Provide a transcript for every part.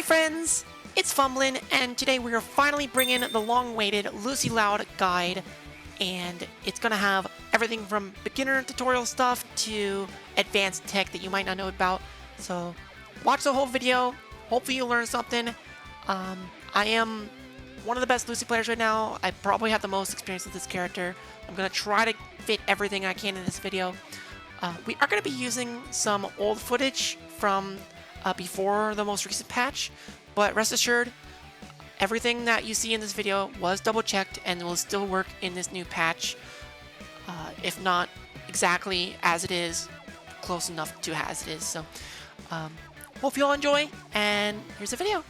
Hi friends, it's Fumblin, and today we are finally bringing the long-awaited Lucy Loud guide, and it's gonna have everything from beginner tutorial stuff to advanced tech that you might not know about. So watch the whole video, hopefully you'll learn something. I am one of the best Lucy players right now. I probably have the most experience with this character. I'm gonna try to fit everything I can in this video. We are gonna be using some old footage from before the most recent patch, but rest assured, everything that you see in this video was double checked and will still work in this new patch, if not exactly as it is, close enough to as it is. So hope you all enjoy, and here's the video.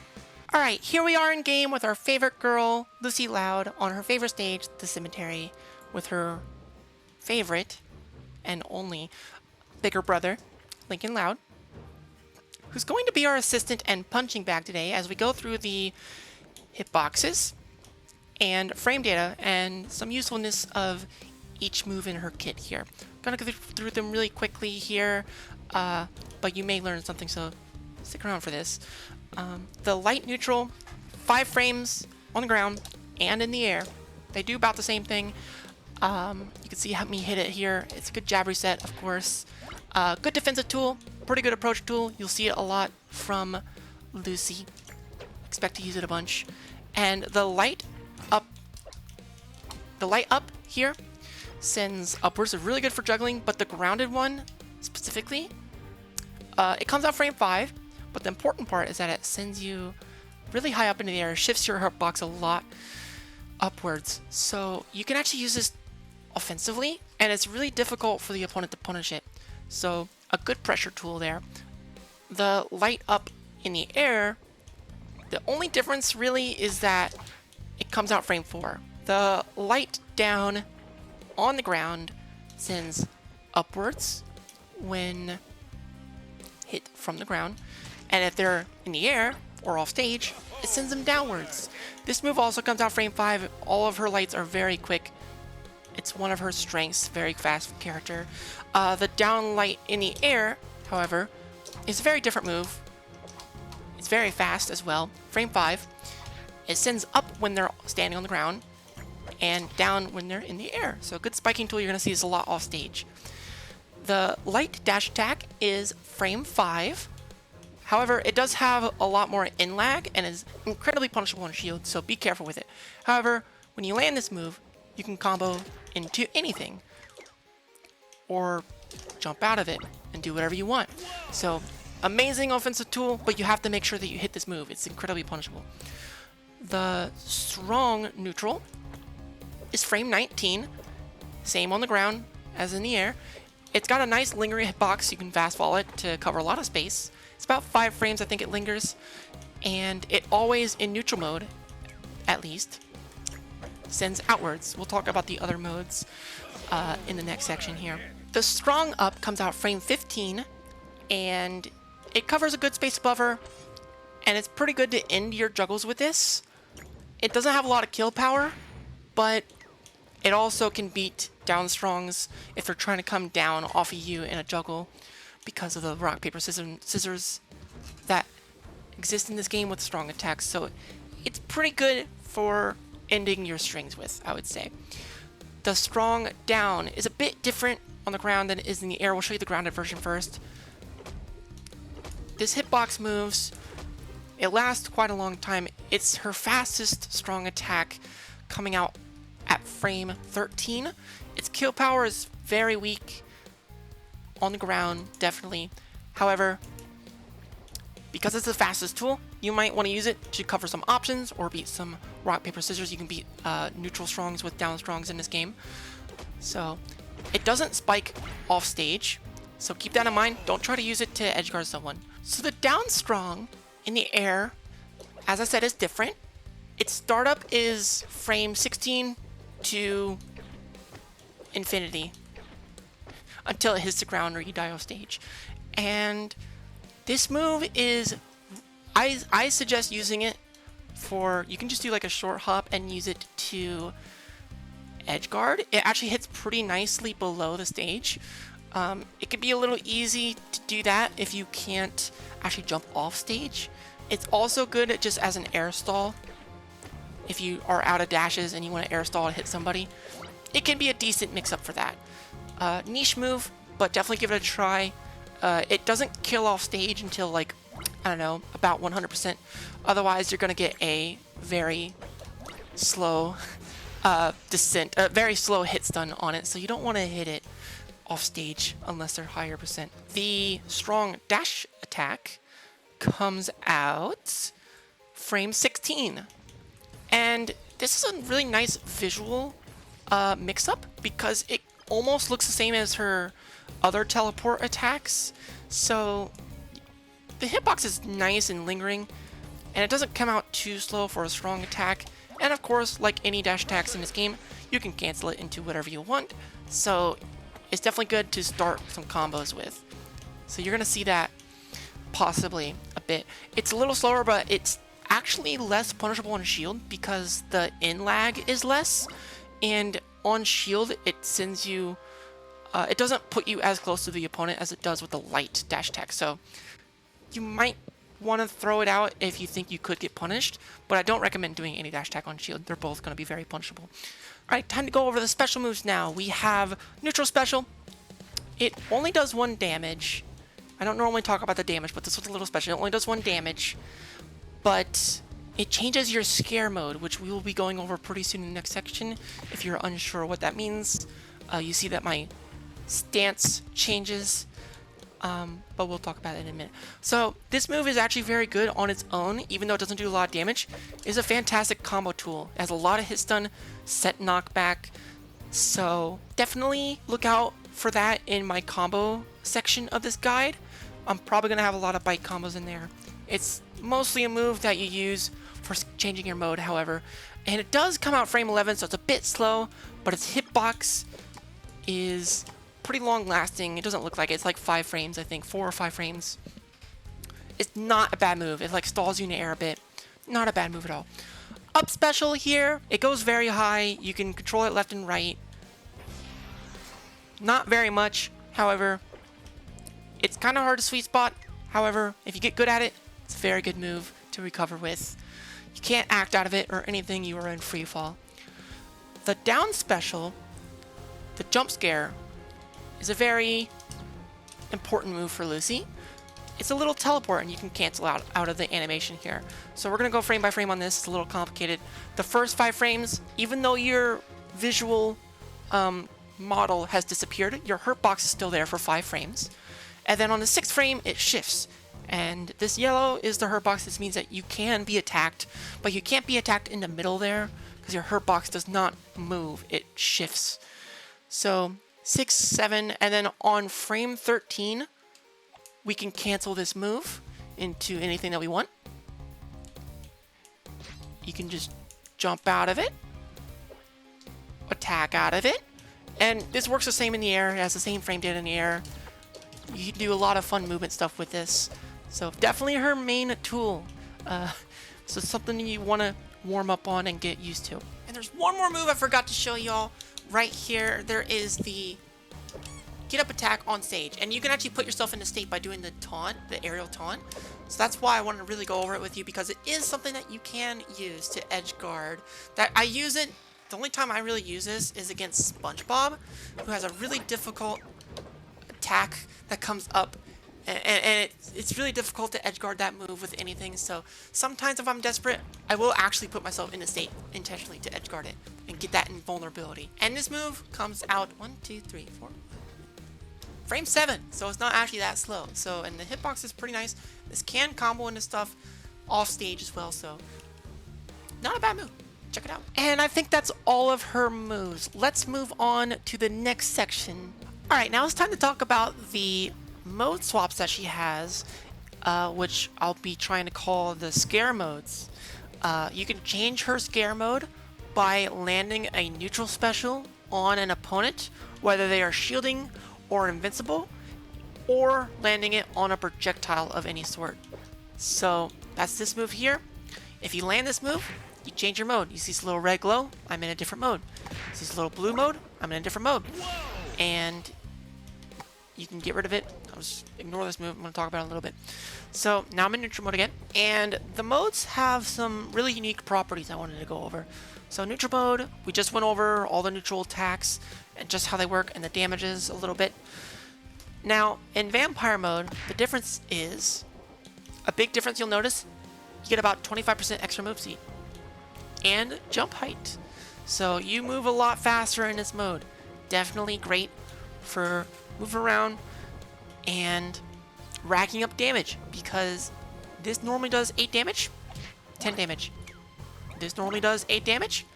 Alright, here we are in game with our favorite girl, Lucy Loud, on her favorite stage, the cemetery, with her favorite and only bigger brother, Lincoln Loud, who's going to be our assistant and punching bag today as we go through the hitboxes and frame data and some usefulness of each move in her kit here. I'm gonna go through them really quickly here, but you may learn something, so stick around for this. The light neutral, 5 frames on the ground and in the air. They do about the same thing. You can see me hit it here. It's a good jab reset, of course. Good defensive tool, pretty good approach tool. You'll see it a lot from Lucy. Expect to use it a bunch. And the light up here sends upwards. It's really good for juggling, but the grounded one specifically, it comes out frame 5, but the important part is that it sends you really high up into the air, shifts your hitbox a lot upwards. So you can actually use this offensively, and it's really difficult for the opponent to punish it. So a good pressure tool there. The light up in the air, the only difference really is that it comes out frame 4. The light down on the ground sends upwards when hit from the ground, and if they're in the air or off stage, it sends them downwards. This move also comes out frame 5. All of her lights are very quick. It's one of her strengths, very fast character. The down light in the air, however, is a very different move. It's very fast as well. Frame 5. It sends up when they're standing on the ground and down when they're in the air. So a good spiking tool. You're going to see this a lot off stage. The light dash attack is frame 5. However, it does have a lot more in lag and is incredibly punishable on shield, so be careful with it. However, when you land this move, you can combo into anything or jump out of it and do whatever you want. So amazing offensive tool, but you have to make sure that you hit this move. It's incredibly punishable. The strong neutral is frame 19, same on the ground as in the air. It's got a nice lingering hitbox. You can fast fall it to cover a lot of space. It's about 5 frames, I think it lingers, and it always, in neutral mode, at least, sends outwards. We'll talk about the other modes in the next section here. The strong up comes out frame 15, and it covers a good space above her, and it's pretty good to end your juggles with this. It doesn't have a lot of kill power, but it also can beat down strongs if they're trying to come down off of you in a juggle because of the rock, paper, scissors that exist in this game with strong attacks. So it's pretty good for ending your strings with, I would say. The strong down is a bit different on the ground than it is in the air. We'll show you the grounded version first. This hitbox moves. It lasts quite a long time. It's her fastest strong attack, coming out at frame 13. Its kill power is very weak on the ground, definitely. However, because it's the fastest tool, you might want to use it to cover some options or beat some rock, paper, scissors. You can beat neutral strongs with down strongs in this game. So it doesn't spike off stage, so keep that in mind. Don't try to use it to edgeguard someone. So the down strong in the air, as I said, is different. Its startup is frame 16 to infinity until it hits the ground or you die off stage. And this move is, I suggest using it for, you can just do like a short hop and use it to edge guard. It actually hits pretty nicely below the stage. It could be a little easy to do that if you can't actually jump off stage. It's also good just as an air stall. If you are out of dashes and you want to air stall to hit somebody, it can be a decent mix-up for that. Niche move, but definitely give it a try. It doesn't kill off stage until, like, I don't know, about 100%. Otherwise, you're going to get a very slow descent, very slow hit stun on it, so you don't want to hit it off stage unless they're higher percent. The strong dash attack comes out frame 16. And this is a really nice visual mix-up because it almost looks the same as her other teleport attacks. So the hitbox is nice and lingering, and it doesn't come out too slow for a strong attack. And of course, like any dash attacks in this game, you can cancel it into whatever you want. So it's definitely good to start some combos with. So you're going to see that possibly a bit. It's a little slower, but it's actually less punishable on shield because the in lag is less, and on shield it sends you it doesn't put you as close to the opponent as it does with the light dash attack. So you might want to throw it out if you think you could get punished, but I don't recommend doing any dash attack on shield. They're both going to be very punishable. Alright, time to go over the special moves now. We have neutral special. It only does 1 damage. I don't normally talk about the damage, but this was a little special. It only does 1 damage. But it changes your scare mode, which we will be going over pretty soon in the next section. If you're unsure what that means, you see that my stance changes, but we'll talk about it in a minute. So this move is actually very good on its own, even though it doesn't do a lot of damage. It's a fantastic combo tool. It has a lot of hit stun, set knockback, so definitely look out for that in my combo section of this guide. I'm probably going to have a lot of bite combos in there. It's mostly a move that you use for changing your mode, however. And it does come out frame 11, so it's a bit slow, but its hitbox is pretty long lasting. It doesn't look like it. It's like 5 frames, I think. 4 or 5 frames. It's not a bad move. It like stalls you in the air a bit. Not a bad move at all. Up special here. It goes very high. You can control it left and right. Not very much, however. It's kind of hard to sweet spot. However, if you get good at it, it's a very good move to recover with. You can't act out of it or anything, you are in free fall. The down special, the jump scare, is a very important move for Lucy. It's a little teleport and you can cancel out of the animation here. So we're going to go frame by frame on this. It's a little complicated. The first 5 frames, even though your visual model has disappeared, your hurt box is still there for 5 frames. And then on the 6th frame, it shifts. And this yellow is the hurt box. This means that you can be attacked, but you can't be attacked in the middle there because your hurt box does not move. It shifts. So 6, 7, and then on frame 13, we can cancel this move into anything that we want. You can just jump out of it, attack out of it, and this works the same in the air. It has the same frame data in the air. You can do a lot of fun movement stuff with this. So definitely her main tool. So something you want to warm up on and get used to. And there's one more move I forgot to show y'all. Right here, there is the get up attack on stage. And you can actually put yourself in the state by doing the taunt, the aerial taunt. So that's why I wanted to really go over it with you, because it is something that you can use to edge guard. That I use it, the only time I really use this is against SpongeBob, who has a really difficult attack that comes up, and it's really difficult to edge guard that move with anything. So sometimes if I'm desperate, I will actually put myself in a state intentionally to edge guard it and get that invulnerability. And this move comes out 1, 2, 3, 4 frame 7, so it's not actually that slow. So, and the hitbox is pretty nice. This can combo into stuff off stage as well, so not a bad move. Check it out. And I think that's all of her moves. Let's move on to the next section. Alright, now it's time to talk about the mode swaps that she has, which I'll be trying to call the scare modes. You can change her scare mode by landing a neutral special on an opponent, whether they are shielding or invincible, or landing it on a projectile of any sort. So that's this move here. If you land this move, you change your mode. You see this little red glow, I'm in a different mode. You see this little blue mode, I'm in a different mode. And you can get rid of it Just ignore this move. I'm going to talk about it in a little bit. So now I'm in neutral mode again, and the modes have some really unique properties I wanted to go over. So neutral mode, we just went over all the neutral attacks and just how they work and the damages a little bit. Now in vampire mode, the difference is, a big difference you'll notice, you get about 25% extra move speed and jump height. So you move a lot faster in this mode. Definitely great for moving around and racking up damage, because this normally does 8 damage, 10 damage. This normally does 8 damage,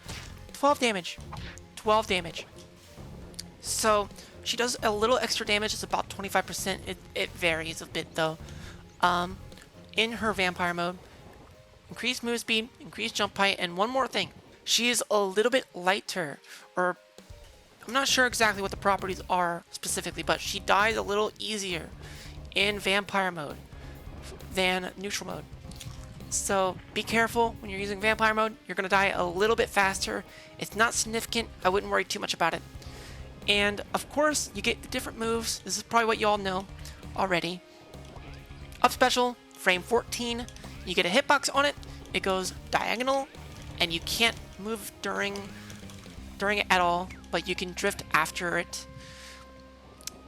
12 damage, 12 damage. So she does a little extra damage. It's about 25%. It varies a bit though. In her vampire mode, increased move speed, increased jump height, and one more thing. She is a little bit lighter, or I'm not sure exactly what the properties are specifically, but she dies a little easier in vampire mode than neutral mode. So be careful when you're using vampire mode. You're going to die a little bit faster. It's not significant. I wouldn't worry too much about it. And of course, you get the different moves. This is probably what you all know already. Up special, frame 14. You get a hitbox on it. It goes diagonal, and you can't move during it at all, but you can drift after it,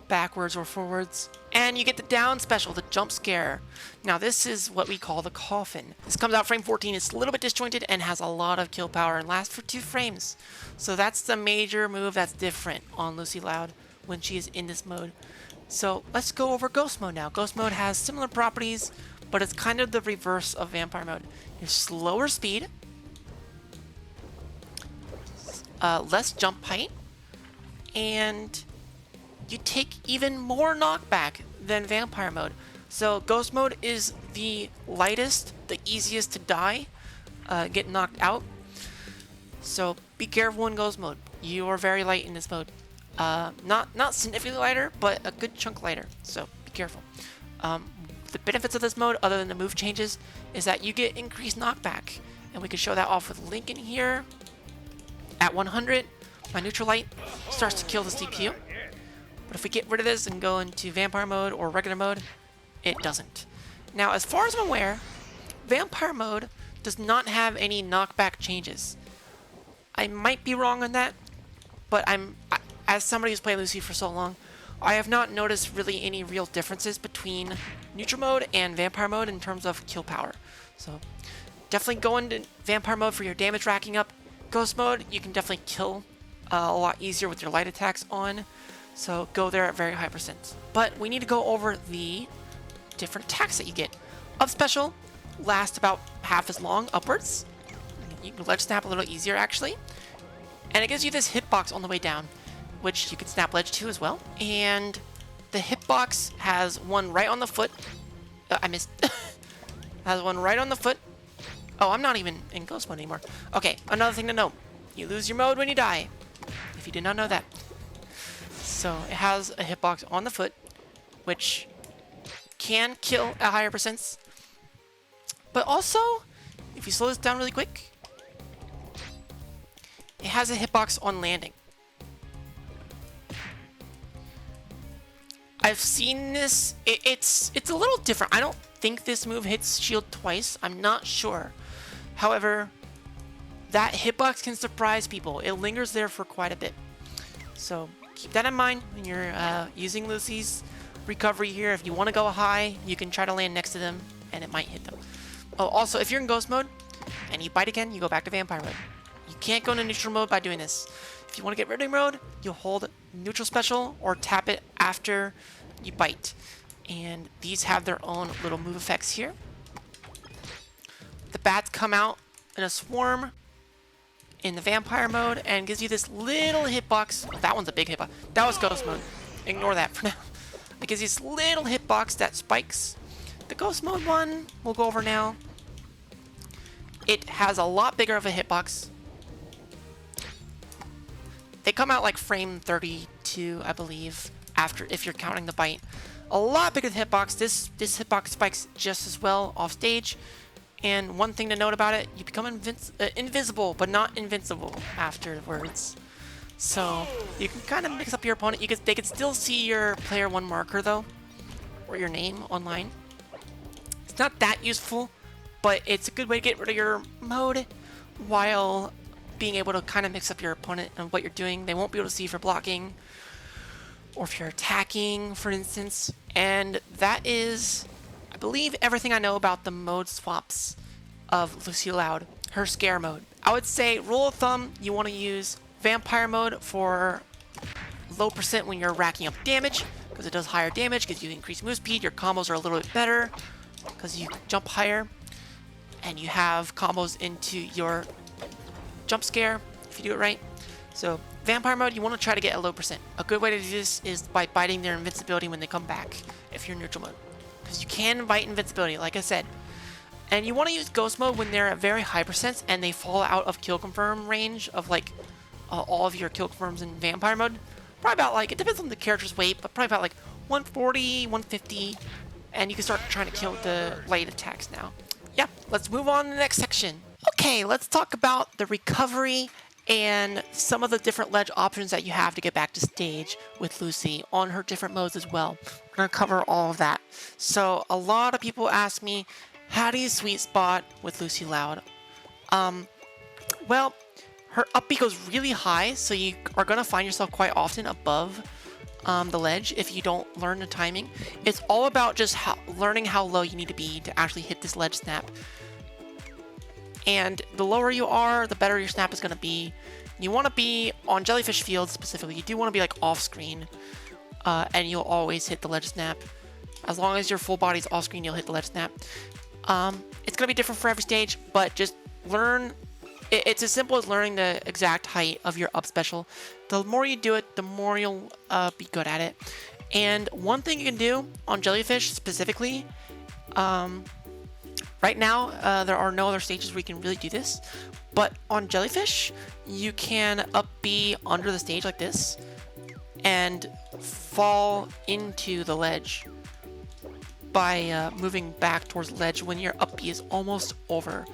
backwards or forwards. And you get the down special, the jump scare. Now this is what we call the coffin. This comes out frame 14. It's a little bit disjointed and has a lot of kill power and lasts for 2 frames. So that's the major move that's different on Lucy Loud when she is in this mode. So let's go over Ghost Mode now. Ghost Mode has similar properties, but it's kind of the reverse of Vampire Mode. It's slower speed, less jump height, and you take even more knockback than Vampire Mode. So Ghost Mode is the lightest, the easiest to die, get knocked out. So be careful in Ghost Mode. You are very light in this mode. Not significantly lighter, but a good chunk lighter. So be careful. The benefits of this mode, other than the move changes, is that you get increased knockback, and we can show that off with Lincoln here. At 100, my neutral light starts to kill the CPU. But if we get rid of this and go into Vampire Mode or regular mode, it doesn't. Now, as far as I'm aware, Vampire Mode does not have any knockback changes. I might be wrong on that, but as somebody who's played Lucy for so long, I have not noticed really any real differences between neutral mode and Vampire Mode in terms of kill power. So definitely go into Vampire Mode for your damage racking up. Ghost Mode, you can definitely kill a lot easier with your light attacks on. So go there at very high percents. But we need to go over the different attacks that you get. Up special lasts about half as long upwards. You can ledge snap a little easier actually. And it gives you this hitbox on the way down, which you can snap ledge to as well. And the hitbox has one right on the foot. I missed. Has one right on the foot. Oh, I'm not even in Ghost Mode anymore. Okay, another thing to know. You lose your mode when you die, if you did not know that. So it has a hitbox on the foot, which can kill at higher percents. But also, if you slow this down really quick, it has a hitbox on landing. I've seen this. It's a little different. I don't think this move hits shield twice. I'm not sure. However, that hitbox can surprise people. It lingers there for quite a bit. So keep that in mind when you're using Lucy's recovery here. If you want to go high, you can try to land next to them, and it might hit them. Oh, also, if you're in Ghost Mode and you bite again, you go back to Vampire Mode. You can't go into neutral mode by doing this. If you want to get rid of mode, you'll hold neutral special or tap it after you bite. And these have their own little move effects here. The bats come out in a swarm in the Vampire Mode and gives you this little hitbox. Oh, that one's a big hitbox. That was Ghost Mode. Ignore that for now. It gives you this little hitbox that spikes. The Ghost Mode one we'll go over now. It has a lot bigger of a hitbox. They come out like frame 32, I believe, after, if you're counting the bite. A lot bigger than hitbox. This hitbox spikes just as well off stage. And one thing to note about it, you become invisible, but not invincible afterwards. So you can kind of mix up your opponent. They can still see your player 1 marker though, or your name online. It's not that useful, but it's a good way to get rid of your mode while being able to kind of mix up your opponent and what you're doing. They won't be able to see if you're blocking or if you're attacking, for instance. And that is, I believe, everything I know about the mode swaps of Lucy Loud, her scare mode. I would say, rule of thumb, you want to use vampire mode for low percent when you're racking up damage, because it does higher damage, gives you increased move speed, your combos are a little bit better because you jump higher, and you have combos into your jump scare if you do it right. So vampire mode, you want to try to get a low percent. A good way to do this is by biting their invincibility when they come back if you're in neutral mode, because you can bite invincibility, like I said. And you want to use ghost mode when they're at very high percents and they fall out of kill confirm range of like all of your kill confirms in vampire mode. Probably about like, it depends on the character's weight, but probably about like 140, 150, and you can start trying to kill with the light attacks now. Yeah, let's move on to the next section. Okay, let's talk about the recovery and some of the different ledge options that you have to get back to stage with Lucy on her different modes as well. We're going to cover all of that. So a lot of people ask me, how do you sweet spot with Lucy Loud? Well, her up B goes really high, so you are going to find yourself quite often above the ledge if you don't learn the timing. It's all about just learning how low you need to be to actually hit this ledge snap. And the lower you are, the better your snap is going to be. You want to be on Jellyfish Field specifically. You do want to be like off screen, and you'll always hit the ledge snap. As long as your full body's off screen, you'll hit the ledge snap. It's going to be different for every stage, but just learn. It's as simple as learning the exact height of your up special. The more you do it, the more you'll be good at it. And one thing you can do on Jellyfish specifically, right now there are no other stages where you can really do this, but on Jellyfish you can up B under the stage like this and fall into the ledge by moving back towards the ledge when your up B is almost over.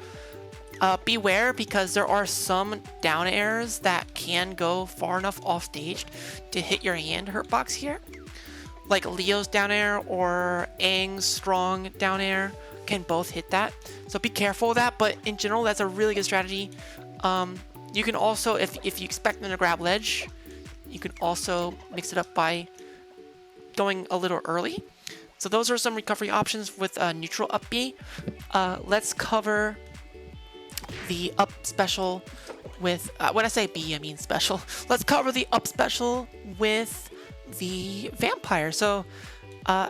Beware, because there are some down airs that can go far enough off stage to hit your hand hurt box here. Like Leo's down air or Aang's strong down air can both hit that. So be careful of that, but in general, that's a really good strategy. You can also, if you expect them to grab ledge, you can also mix it up by going a little early. So those are some recovery options with neutral up B. Let's cover the up special with, when I say B, I mean special. Let's cover the up special with the vampire. So, as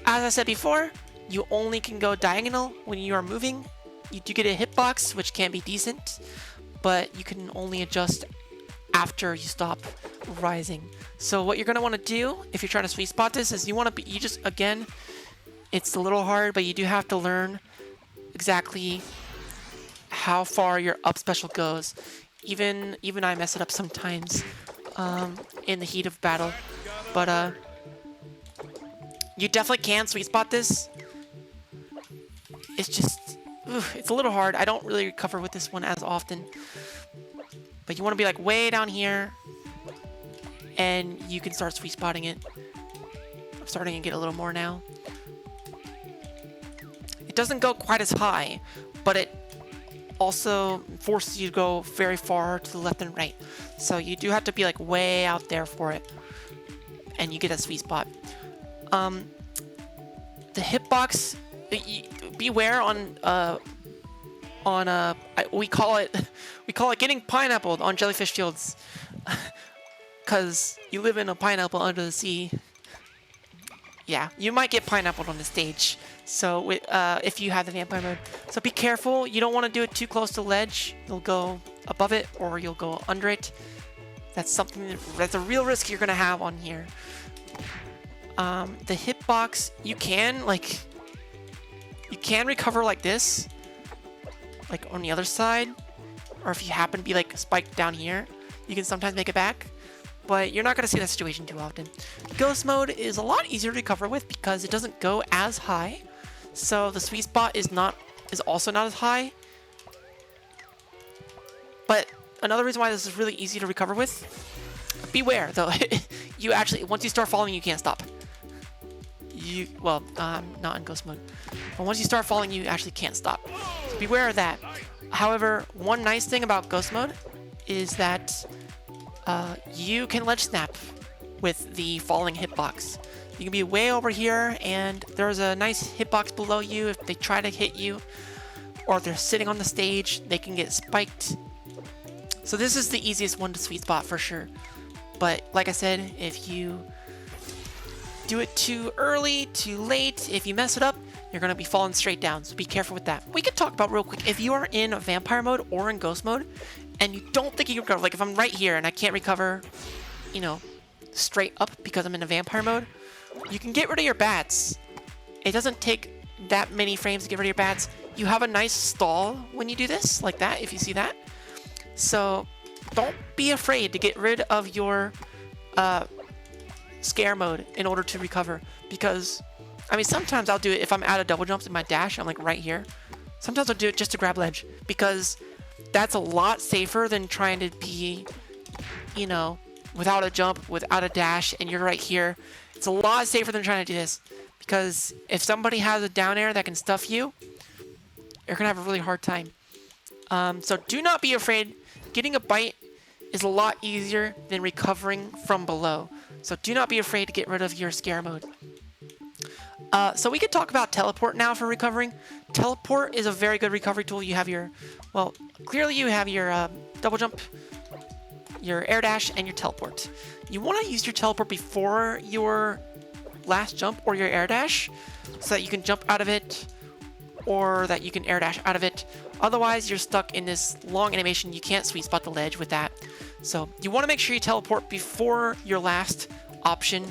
I said before, you only can go diagonal when you are moving. You do get a hitbox, which can be decent, but you can only adjust after you stop rising. So what you're going to want to do if you're trying to sweet spot this is you just, again, it's a little hard, but you do have to learn exactly how far your up special goes. Even I mess it up sometimes in the heat of battle, but you definitely can sweet spot this. It's just, it's a little hard. I don't really recover with this one as often, but you want to be like way down here and you can start sweet spotting it. I'm starting to get a little more now. It doesn't go quite as high, but it also forces you to go very far to the left and right. So you do have to be like way out there for it, and you get a sweet spot. The hitbox, beware on we call it getting pineappled on Jellyfish Fields, because you live in a pineapple under the sea. Yeah, you might get pineappled on the stage. So if you have the vampire mode, so be careful. You don't want to do it too close to the ledge. You'll go above it or you'll go under it. That's that's a real risk you're gonna have on here. The hitbox, you can recover like this, like on the other side, or if you happen to be like spiked down here, you can sometimes make it back. But you're not going to see that situation too often. Ghost mode is a lot easier to recover with because it doesn't go as high. So the sweet spot is also not as high. But another reason why this is really easy to recover with, beware though. You actually, once you start falling, you can't stop. well, not in ghost mode, but once you start falling, you actually can't stop. So beware of that. However, one nice thing about ghost mode is that you can ledge snap with the falling hitbox. You can be way over here, and there's a nice hitbox below you. If they try to hit you, or if they're sitting on the stage, they can get spiked. So this is the easiest one to sweet spot for sure. But like I said, if you do it too early, too late, if you mess it up, you're going to be falling straight down. So be careful with that. We could talk about real quick, if you are in vampire mode or in ghost mode, and you don't think you can recover, like if I'm right here and I can't recover, you know, straight up because I'm in a vampire mode, you can get rid of your bats. It doesn't take that many frames to get rid of your bats. You have a nice stall when you do this, like that, if you see that. So don't be afraid to get rid of your scare mode in order to recover, because I mean, sometimes I'll do it if I'm out of double jumps in my dash. I'm like right here. Sometimes I'll do it just to grab ledge, because that's a lot safer than trying to be, you know, without a jump, without a dash, and you're right here. It's a lot safer than trying to do this, because if somebody has a down air that can stuff you, you're gonna have a really hard time. So do not be afraid. Getting a bite is a lot easier than recovering from below. So do not be afraid to get rid of your scare mode. So we could talk about teleport now for recovering. Teleport is a very good recovery tool. You have your, well, clearly you have your double jump, your air dash, and your teleport. You want to use your teleport before your last jump or your air dash, so that you can jump out of it, or that you can air dash out of it. Otherwise, you're stuck in this long animation. You can't sweet spot the ledge with that. So you want to make sure you teleport before your last option,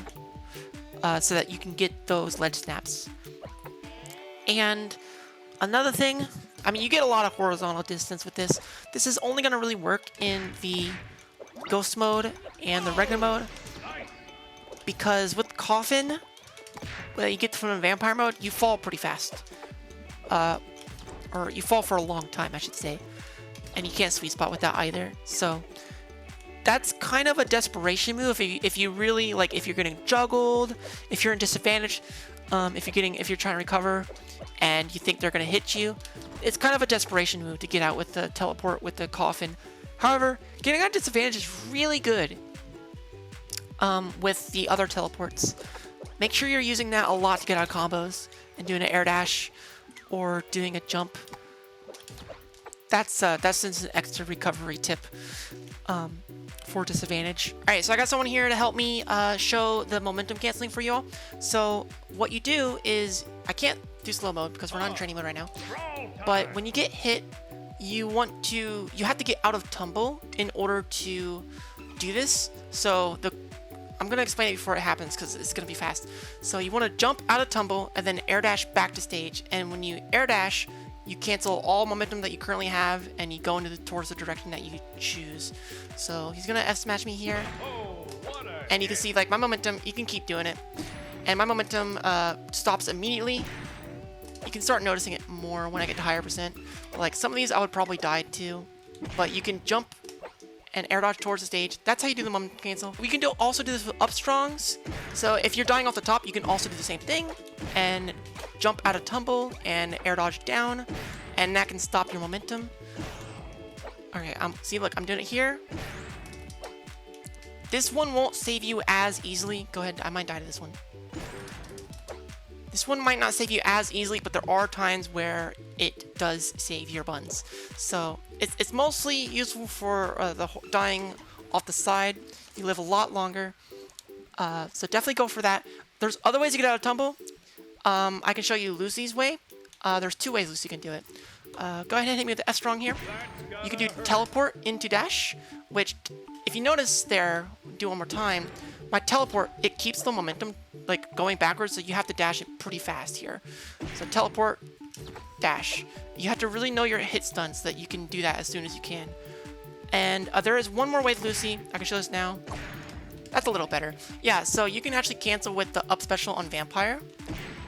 so that you can get those ledge snaps. And another thing, I mean, you get a lot of horizontal distance with this. This is only going to really work in the ghost mode and the regular mode, because with coffin, when you get from a vampire mode, you fall pretty fast. Or you fall for a long time, I should say. And you can't sweet spot with that either. So that's kind of a desperation move if you really, like, if you're getting juggled, if you're in disadvantage, if you're trying to recover and you think they're going to hit you. It's kind of a desperation move to get out with the teleport with the coffin. However, getting out of disadvantage is really good with the other teleports. Make sure you're using that a lot to get out of combos and doing an air dash or doing a jump. That's just an extra recovery tip for disadvantage. All right, so I got someone here to help me show the momentum canceling for you all. So what you do is, I can't do slow mode because we're not in training mode right now, but when you get hit, you have to get out of tumble in order to do this. So I'm gonna explain it before it happens because it's gonna be fast. So you want to jump out of tumble and then air dash back to stage, and when you air dash, you cancel all momentum that you currently have and you go towards the direction that you choose. So he's gonna F smash me here, and you can see, like, my momentum, you can keep doing it, and my momentum stops immediately. You can start noticing it more when I get to higher percent. Like some of these I would probably die to, but you can jump and air dodge towards the stage. That's how you do the momentum cancel. We can also do this with up strongs. So if you're dying off the top, you can also do the same thing and jump out of tumble and air dodge down, and that can stop your momentum. Okay, see, look, I'm doing it here. This one won't save you as easily. Go ahead, I might die to this one. This one might not save you as easily, but there are times where it does save your buns. So it's mostly useful for the dying off the side. You live a lot longer. So definitely go for that. There's other ways to get out of tumble. I can show you Lucy's way. There's two ways Lucy can do it. Go ahead and hit me with the F strong here. You can do teleport into dash, which, if you notice there, do one more time, my teleport, it keeps the momentum like going backwards, so you have to dash it pretty fast here. So teleport, dash. You have to really know your hit stun so that you can do that as soon as you can. And there is one more way with Lucy. I can show this now. That's a little better. Yeah, so you can actually cancel with the up special on Vampire,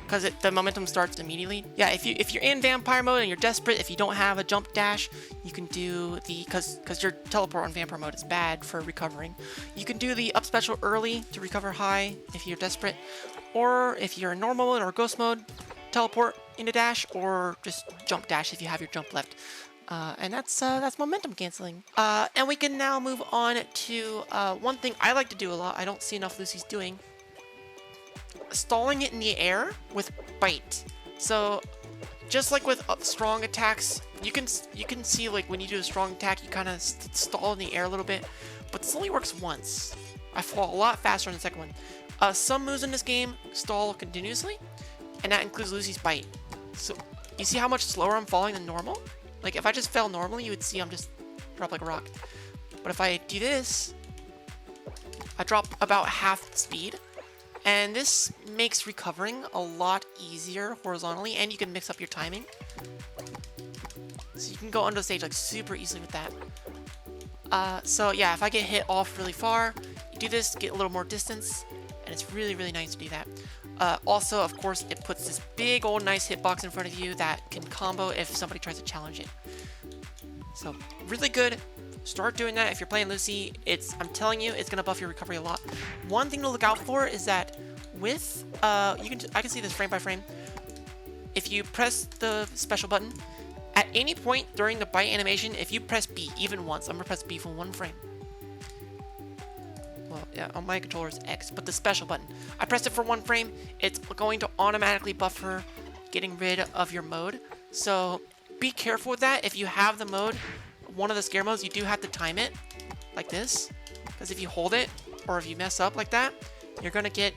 because the momentum starts immediately. Yeah, if you're in Vampire mode and you're desperate, if you don't have a jump dash, you can do the, because your teleport on Vampire mode is bad for recovering. You can do the up special early to recover high if you're desperate, or if you're in normal mode or ghost mode, teleport into dash, or just jump dash if you have your jump left. And that's momentum canceling. And we can now move on to one thing I like to do a lot. I don't see enough Lucy's doing. Stalling it in the air with bite. So just like with strong attacks, you can see like when you do a strong attack, you kind of stall in the air a little bit, but this only works once. I fall a lot faster on the second one. Some moves in this game stall continuously, and that includes Lucy's bite. So you see how much slower I'm falling than normal? Like if I just fell normally, you would see I'm just drop like a rock. But if I do this, I drop about half the speed. And this makes recovering a lot easier horizontally, and you can mix up your timing. So you can go under the stage like super easily with that. So yeah, if I get hit off really far, you do this, get a little more distance, and it's really, really nice to do that. Also, of course, it puts this big old nice hitbox in front of you that can combo if somebody tries to challenge it. So really good. Start doing that if you're playing Lucy. I'm telling you, it's gonna buff your recovery a lot. One thing to look out for is that with I can see this frame by frame. If you press the special button, at any point during the bite animation, if you press B even once, I'm gonna press B for 1 frame. Well, yeah, on my controller it's X, but the special button. I pressed it for 1 frame, it's going to automatically buffer getting rid of your mode. So be careful with that. If you have the mode, one of the scare modes, you do have to time it like this, because if you hold it or if you mess up like that, you're gonna get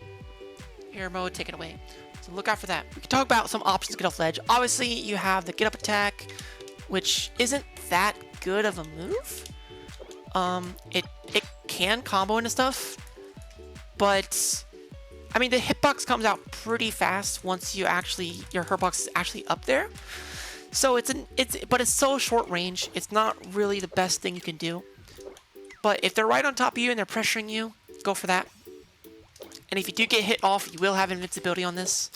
your mode taken away. So look out for that. We can talk about some options to get off ledge. Obviously, you have the get up attack, which isn't that good of a move. It can combo into stuff, but I mean the hitbox comes out pretty fast once your hurtbox is actually up there. So it's so short range. It's not really the best thing you can do. But if they're right on top of you and they're pressuring you, go for that. And if you do get hit off, you will have invincibility on this.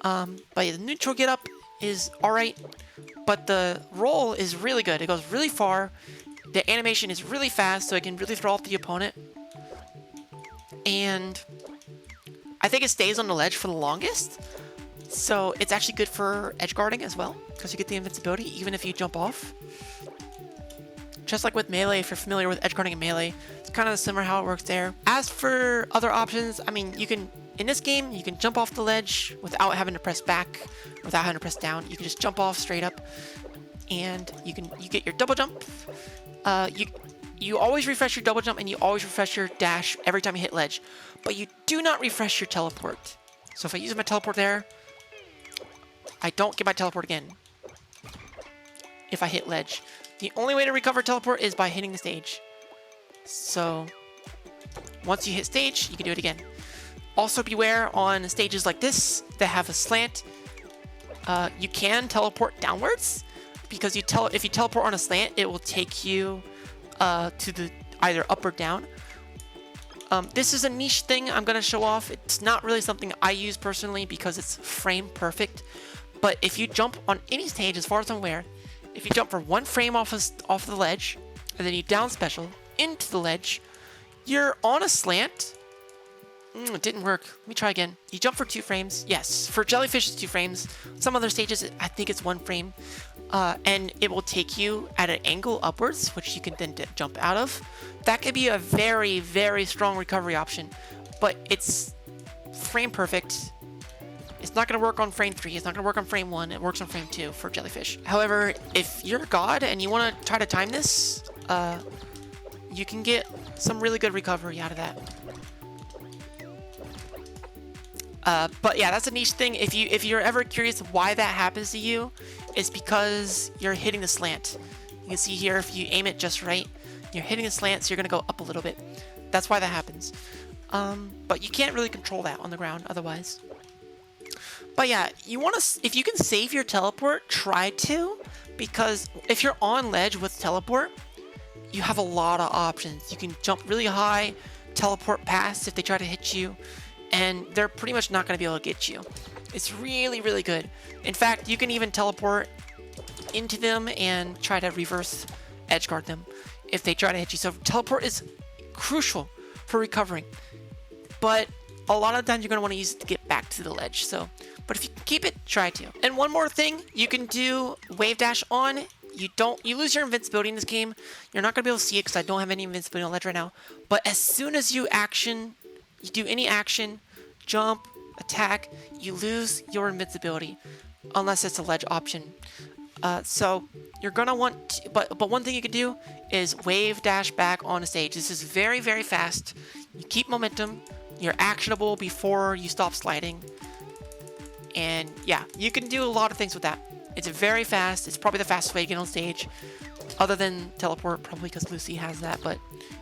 But yeah, the neutral get up is alright, but the roll is really good. It goes really far. The animation is really fast, so it can really throw off the opponent. And I think it stays on the ledge for the longest. So it's actually good for edge guarding as well, because you get the invincibility even if you jump off. Just like with melee, if you're familiar with edge guarding and melee, it's kind of similar how it works there. As for other options, I mean, in this game, you can jump off the ledge without having to press back, without having to press down. You can just jump off straight up, and you get your double jump. You always refresh your double jump, and you always refresh your dash every time you hit ledge, but you do not refresh your teleport. So if I use my teleport there, I don't get my teleport again if I hit ledge. The only way to recover teleport is by hitting the stage. So once you hit stage, you can do it again. Also beware on stages like this that have a slant. You can teleport downwards, because if you teleport on a slant, it will take you to the either up or down. This is a niche thing I'm going to show off. It's not really something I use personally because it's frame perfect. But if you jump on any stage, as far as I'm aware, if you jump for 1 frame off the ledge, and then you down special into the ledge, you're on a slant. It didn't work. Let me try again. You jump for 2 frames. Yes, for jellyfish it's 2 frames. Some other stages, I think it's 1 frame. And it will take you at an angle upwards, which you can then jump out of. That could be a very, very strong recovery option, but it's frame perfect. It's not going to work on frame 3. It's not going to work on frame 1. It works on frame 2 for jellyfish. However, if you're a god and you want to try to time this, you can get some really good recovery out of that. But yeah, that's a niche thing. If you're ever curious why that happens to you, it's because you're hitting the slant. You can see here, if you aim it just right, you're hitting the slant, so you're going to go up a little bit. That's why that happens. But you can't really control that on the ground otherwise. But yeah, if you can save your teleport, try to, because if you're on ledge with teleport, you have a lot of options. You can jump really high, teleport past if they try to hit you, and they're pretty much not going to be able to get you. It's really, really good. In fact, you can even teleport into them and try to reverse edge guard them if they try to hit you. So teleport is crucial for recovering. But a lot of the times you're going to want to use it to get back to the ledge. So, but if you keep it, try to. And one more thing, you can do wave dash on. You lose your invincibility in this game. You're not going to be able to see it because I don't have any invincibility on ledge right now. But as soon as you do any action, jump, attack, you lose your invincibility unless it's a ledge option. So you're gonna want to, but one thing you can do is wave dash back on a stage. This is very, very fast. You keep momentum. You're actionable before you stop sliding. And yeah, you can do a lot of things with that. It's very fast. It's probably the fastest way to get on stage, other than teleport, probably because Lucy has that. But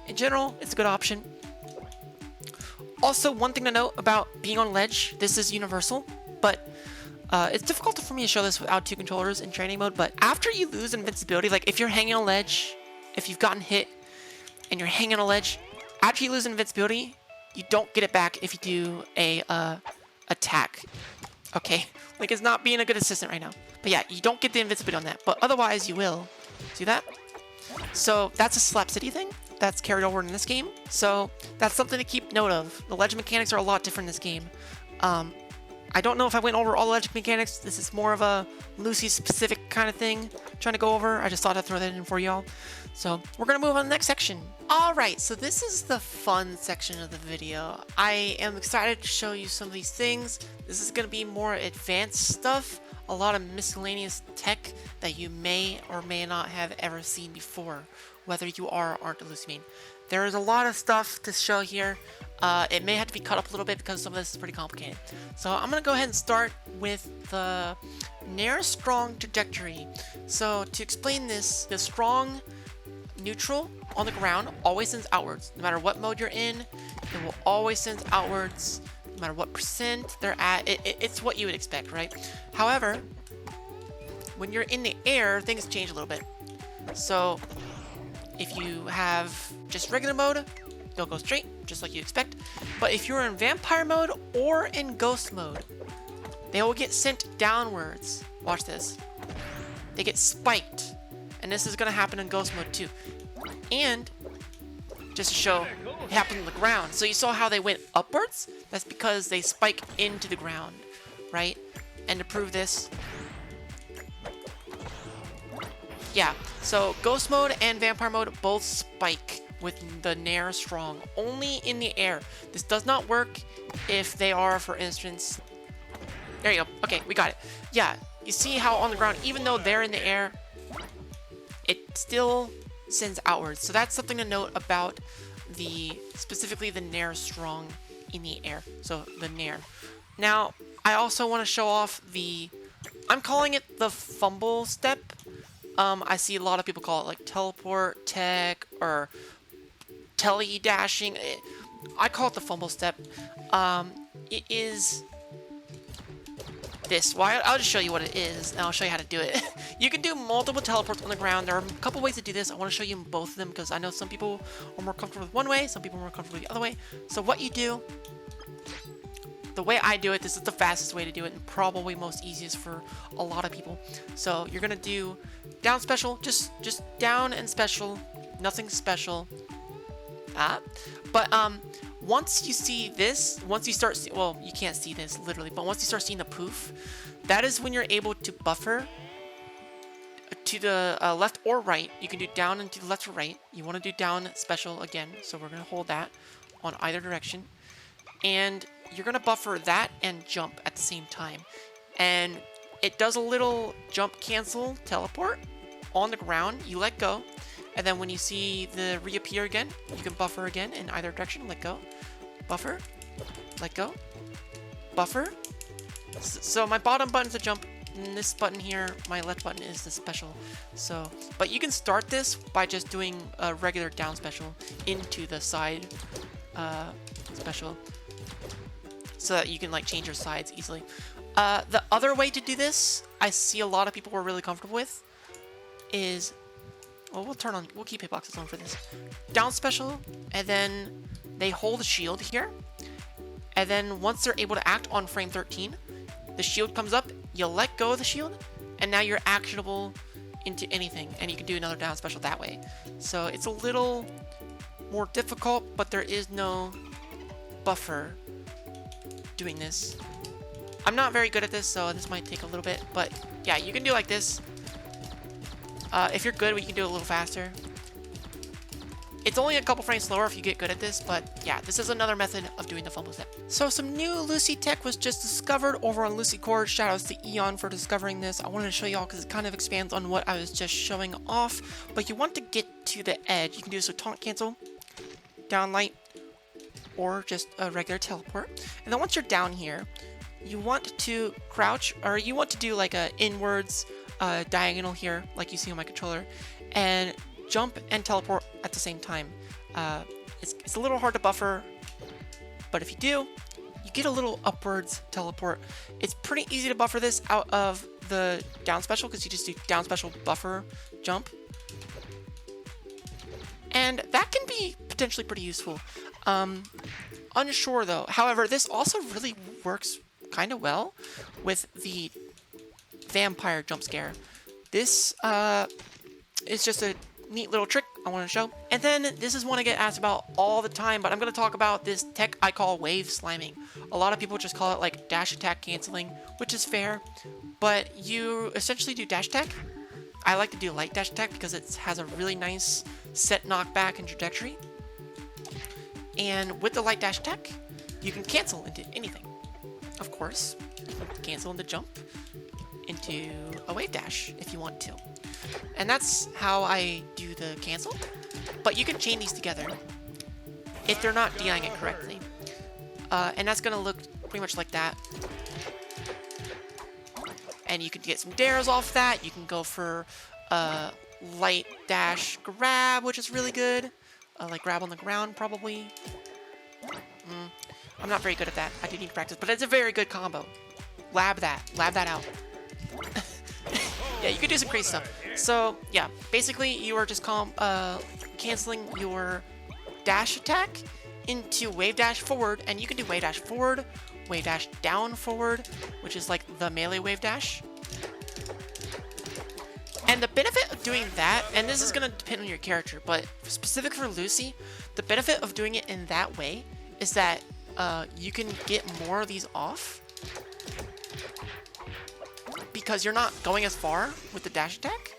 in general, it's a good option. Also, one thing to note about being on ledge, this is universal, but it's difficult for me to show this without two controllers in training mode. But after you lose invincibility, like if you're hanging on a ledge, if you've gotten hit and you're hanging on a ledge, after you lose invincibility, you don't get it back if you do a attack. Okay, like it's not being a good assistant right now. But yeah, you don't get the invincibility on that, but otherwise you will. See that? So that's a Slap City thing that's carried over in this game. So that's something to keep note of. The ledge mechanics are a lot different in this game. I don't know if I went over all the ledge mechanics. This is more of a Lucy specific kind of thing trying to go over. I just thought I'd throw that in for y'all. So we're gonna move on to the next section. All right, so this is the fun section of the video. I am excited to show you some of these things. This is gonna be more advanced stuff, a lot of miscellaneous tech that you may or may not have ever seen before, whether you are or aren't a Lucy main. There is a lot of stuff to show here. It may have to be cut up a little bit because some of this is pretty complicated. So I'm going to go ahead and start with the Nair strong trajectory. So to explain this, the strong neutral on the ground always sends outwards. No matter what mode you're in, it will always send outwards. No matter what percent they're at, it's what you would expect, right? However, when you're in the air, things change a little bit. So if you have just regular mode, they'll go straight, just like you expect. But if you're in vampire mode or in ghost mode, they will get sent downwards. Watch this. They get spiked. And this is going to happen in ghost mode too. And just to show, it happened on the ground. So you saw how they went upwards? That's because they spike into the ground, right? And to prove this, yeah, so ghost mode and vampire mode both spike with the Nair strong, only in the air. This does not work if they are, for instance, there you go. Okay, we got it. Yeah, you see how on the ground, even though they're in the air, it still sends outwards. So that's something to note about specifically the Nair strong in the air. So the Nair. Now, I also want to show off I'm calling it the fumble step. I see a lot of people call it like teleport tech or tele-dashing. I call it the fumble step. It is this. Well, I'll just show you what it is, and I'll show you how to do it. You can do multiple teleports on the ground. There are a couple ways to do this. I want to show you both of them because I know some people are more comfortable with one way, some people are more comfortable with the other way. So what you do, the way I do it, this is the fastest way to do it and probably most easiest for a lot of people. So you're gonna do down special, just down and special, nothing special. But once you see this, once you start, well, you can't see this literally, but once you start seeing the poof, that is when you're able to buffer to the left or right. You can do down and to the left or right. You want to do down special again, so we're going to hold that on either direction. And you're going to buffer that and jump at the same time. And it does a little jump cancel teleport on the ground. You let go. And then when you see the reappear again, you can buffer again in either direction. Let go. Buffer. Let go. Buffer. So my bottom button's a jump. And this button here, my left button, is the special. So, but you can start this by just doing a regular down special into the side special, so that you can like change your sides easily. The other way to do this, I see a lot of people are really comfortable with, is, well, we'll keep hitboxes on for this. Down special, and then they hold the shield here, and then once they're able to act on frame 13, the shield comes up, you let go of the shield, and now you're actionable into anything, and you can do another down special that way. So it's a little more difficult, but there is no buffer doing this. I'm not very good at this, so this might take a little bit, but yeah, you can do like this. If you're good, we can do it a little faster. It's only a couple frames slower if you get good at this, but yeah, this is another method of doing the fumble step. So some new Lucy tech was just discovered over on Lucy Core. Shoutouts to Eon for discovering this. I wanted to show y'all because it kind of expands on what I was just showing off, but you want to get to the edge. You can do so taunt cancel, down light, or just a regular teleport. And then once you're down here, you want to crouch, or you want to do like a inwards diagonal here, like you see on my controller, and jump and teleport at the same time. It's a little hard to buffer, but if you do, you get a little upwards teleport. It's pretty easy to buffer this out of the down special because you just do down special buffer jump. And that can be potentially pretty useful. Unsure though. However, this also really works kind of well with the vampire jump scare. This is just a neat little trick I want to show. And then this is one I get asked about all the time, but I'm going to talk about this tech I call wave sliming. A lot of people just call it like dash attack canceling, which is fair, but you essentially do dash attack. I like to do light dash attack because it has a really nice set knockback and trajectory. And with the light dash attack, you can cancel into anything. Of course, you can cancel into jump, into a wave dash if you want to. And that's how I do the cancel. But you can chain these together if they're not DIing it correctly. And that's going to look pretty much like that. And you can get some dares off that. You can go for light dash grab, which is really good. Like grab on the ground, probably. I'm not very good at that. I do need to practice, but it's a very good combo. Lab that out. Yeah, you can do some crazy stuff. So yeah, basically you are just canceling your dash attack into wave dash forward, and you can do wave dash forward, wave dash down forward, which is like the melee wave dash. And the benefit of doing that, and this is going to depend on your character, but specific for Lucy, the benefit of doing it in that way is that you can get more of these off because you're not going as far with the dash attack.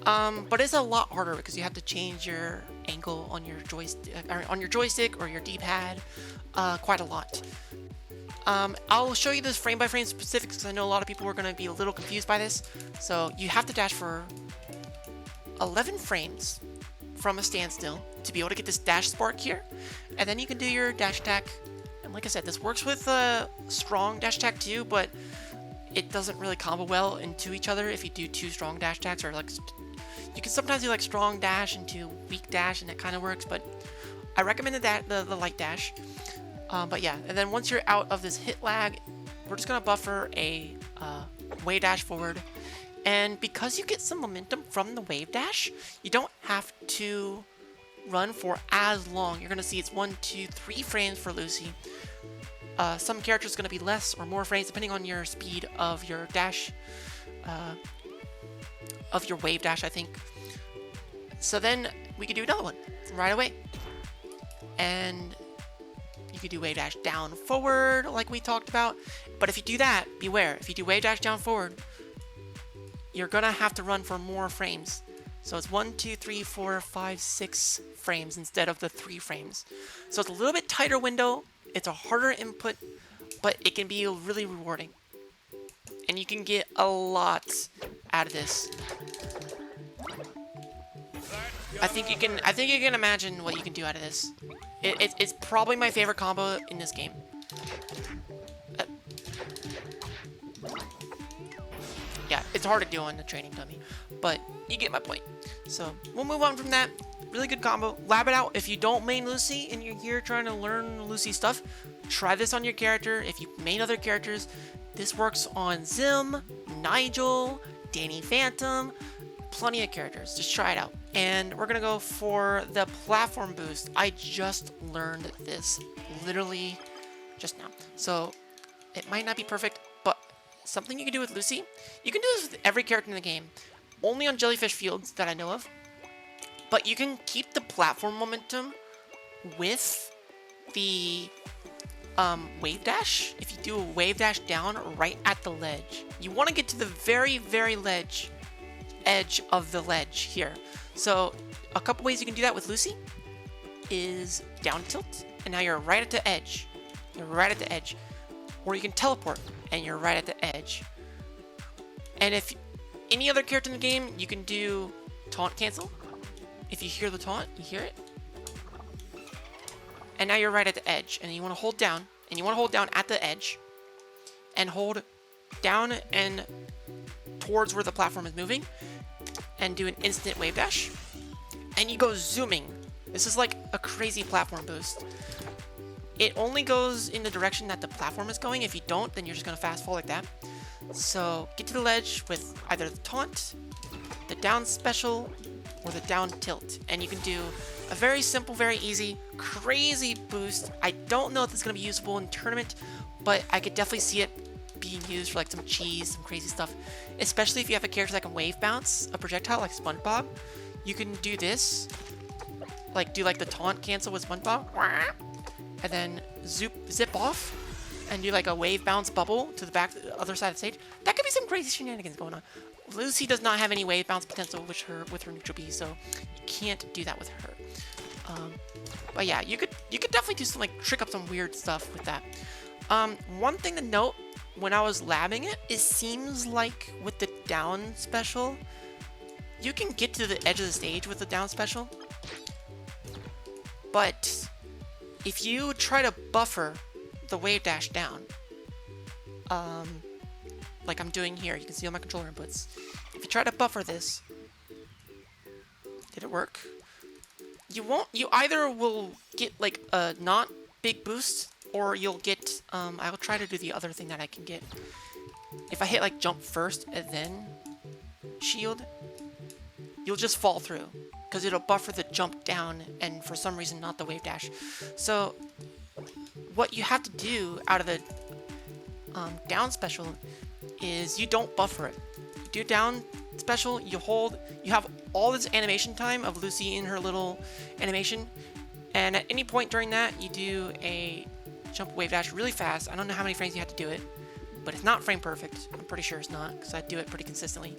But it's a lot harder because you have to change your angle on your joystick or your D-pad quite a lot. I'll show you this frame by frame specifics because I know a lot of people are going to be a little confused by this. So you have to dash for 11 frames from a standstill to be able to get this dash spark here, and then you can do your dash attack. And like I said, this works with strong dash attack too, but it doesn't really combo well into each other if you do two strong dash attacks, or like you can sometimes do like strong dash into weak dash, and it kind of works. But I recommended that the light dash. But yeah, and then once you're out of this hit lag, we're just gonna buffer a wave dash forward. And because you get some momentum from the wave dash, you don't have to run for as long. You're gonna see it's 1, 2, 3 frames for Lucy. Some characters are gonna be less or more frames depending on your speed of your dash, of your wave dash, I think. So then we could do another one right away. And you could do wave dash down forward like we talked about. But if you do that, beware. If you do wave dash down forward, you're gonna have to run for more frames. So it's 1, 2, 3, 4, 5, 6 frames instead of the 3 frames. So it's a little bit tighter window. It's a harder input, but it can be really rewarding. And you can get a lot out of this. I think you can imagine what you can do out of this. It's probably my favorite combo in this game. Yeah, it's hard to do on the training dummy, but you get my point. So we'll move on from that. Really good combo. Lab it out. If you don't main Lucy and you're here trying to learn Lucy stuff, try this on your character. If you main other characters, this works on Zim, Nigel, Danny Phantom, plenty of characters. Just try it out. And we're gonna go for the platform boost. I just learned this literally just now, so it might not be perfect, but something you can do with Lucy. You can do this with every character in the game, only on Jellyfish Fields that I know of. But you can keep the platform momentum with the wave dash, if you do a wave dash down right at the ledge, you want to get to the very, very edge of the ledge here. So a couple ways you can do that with Lucy is down tilt, and now you're right at the edge. You're right at the edge. Or you can teleport, and you're right at the edge. And if any other character in the game, you can do taunt cancel. If you hear the taunt, you hear it. And now you're right at the edge, and you want to hold down, and you want to hold down at the edge, and hold down and towards where the platform is moving, and do an instant wave dash, and you go zooming. This is like a crazy platform boost. It only goes in the direction that the platform is going. If you don't, then you're just going to fast fall like that. So get to the ledge with either the taunt, the down special, or the down tilt, and you can do a very simple, very easy, crazy boost. I don't know if this is going to be usable in tournament, but I could definitely see it being used for like some cheese, some crazy stuff. Especially if you have a character that can wave bounce a projectile like SpongeBob. You can do this, like do like the taunt cancel with SpongeBob, and then zip off, and do like a wave bounce bubble to the other side of the stage. That could be some crazy shenanigans going on. Lucy does not have any wave bounce potential with her neutral B, so you can't do that with her. But yeah, you could definitely do some like trick up some weird stuff with that. One thing to note when I was labbing it, it seems like with the down special, you can get to the edge of the stage with the down special. But if you try to buffer the wave dash down, like I'm doing here, you can see all my controller inputs. If you try to buffer this, did it work? You either will get like a not big boost, or you'll get, I'll try to do the other thing that I can get. If I hit like jump first and then shield, you'll just fall through, because it'll buffer the jump down and for some reason not the wave dash. So what you have to do out of the down special is you don't buffer it. You do down special, you hold, you have all this animation time of Lucy in her little animation, and at any point during that you do a jump wave dash really fast. I don't know how many frames you have to do it, but it's not frame perfect. I'm pretty sure it's not, because I do it pretty consistently,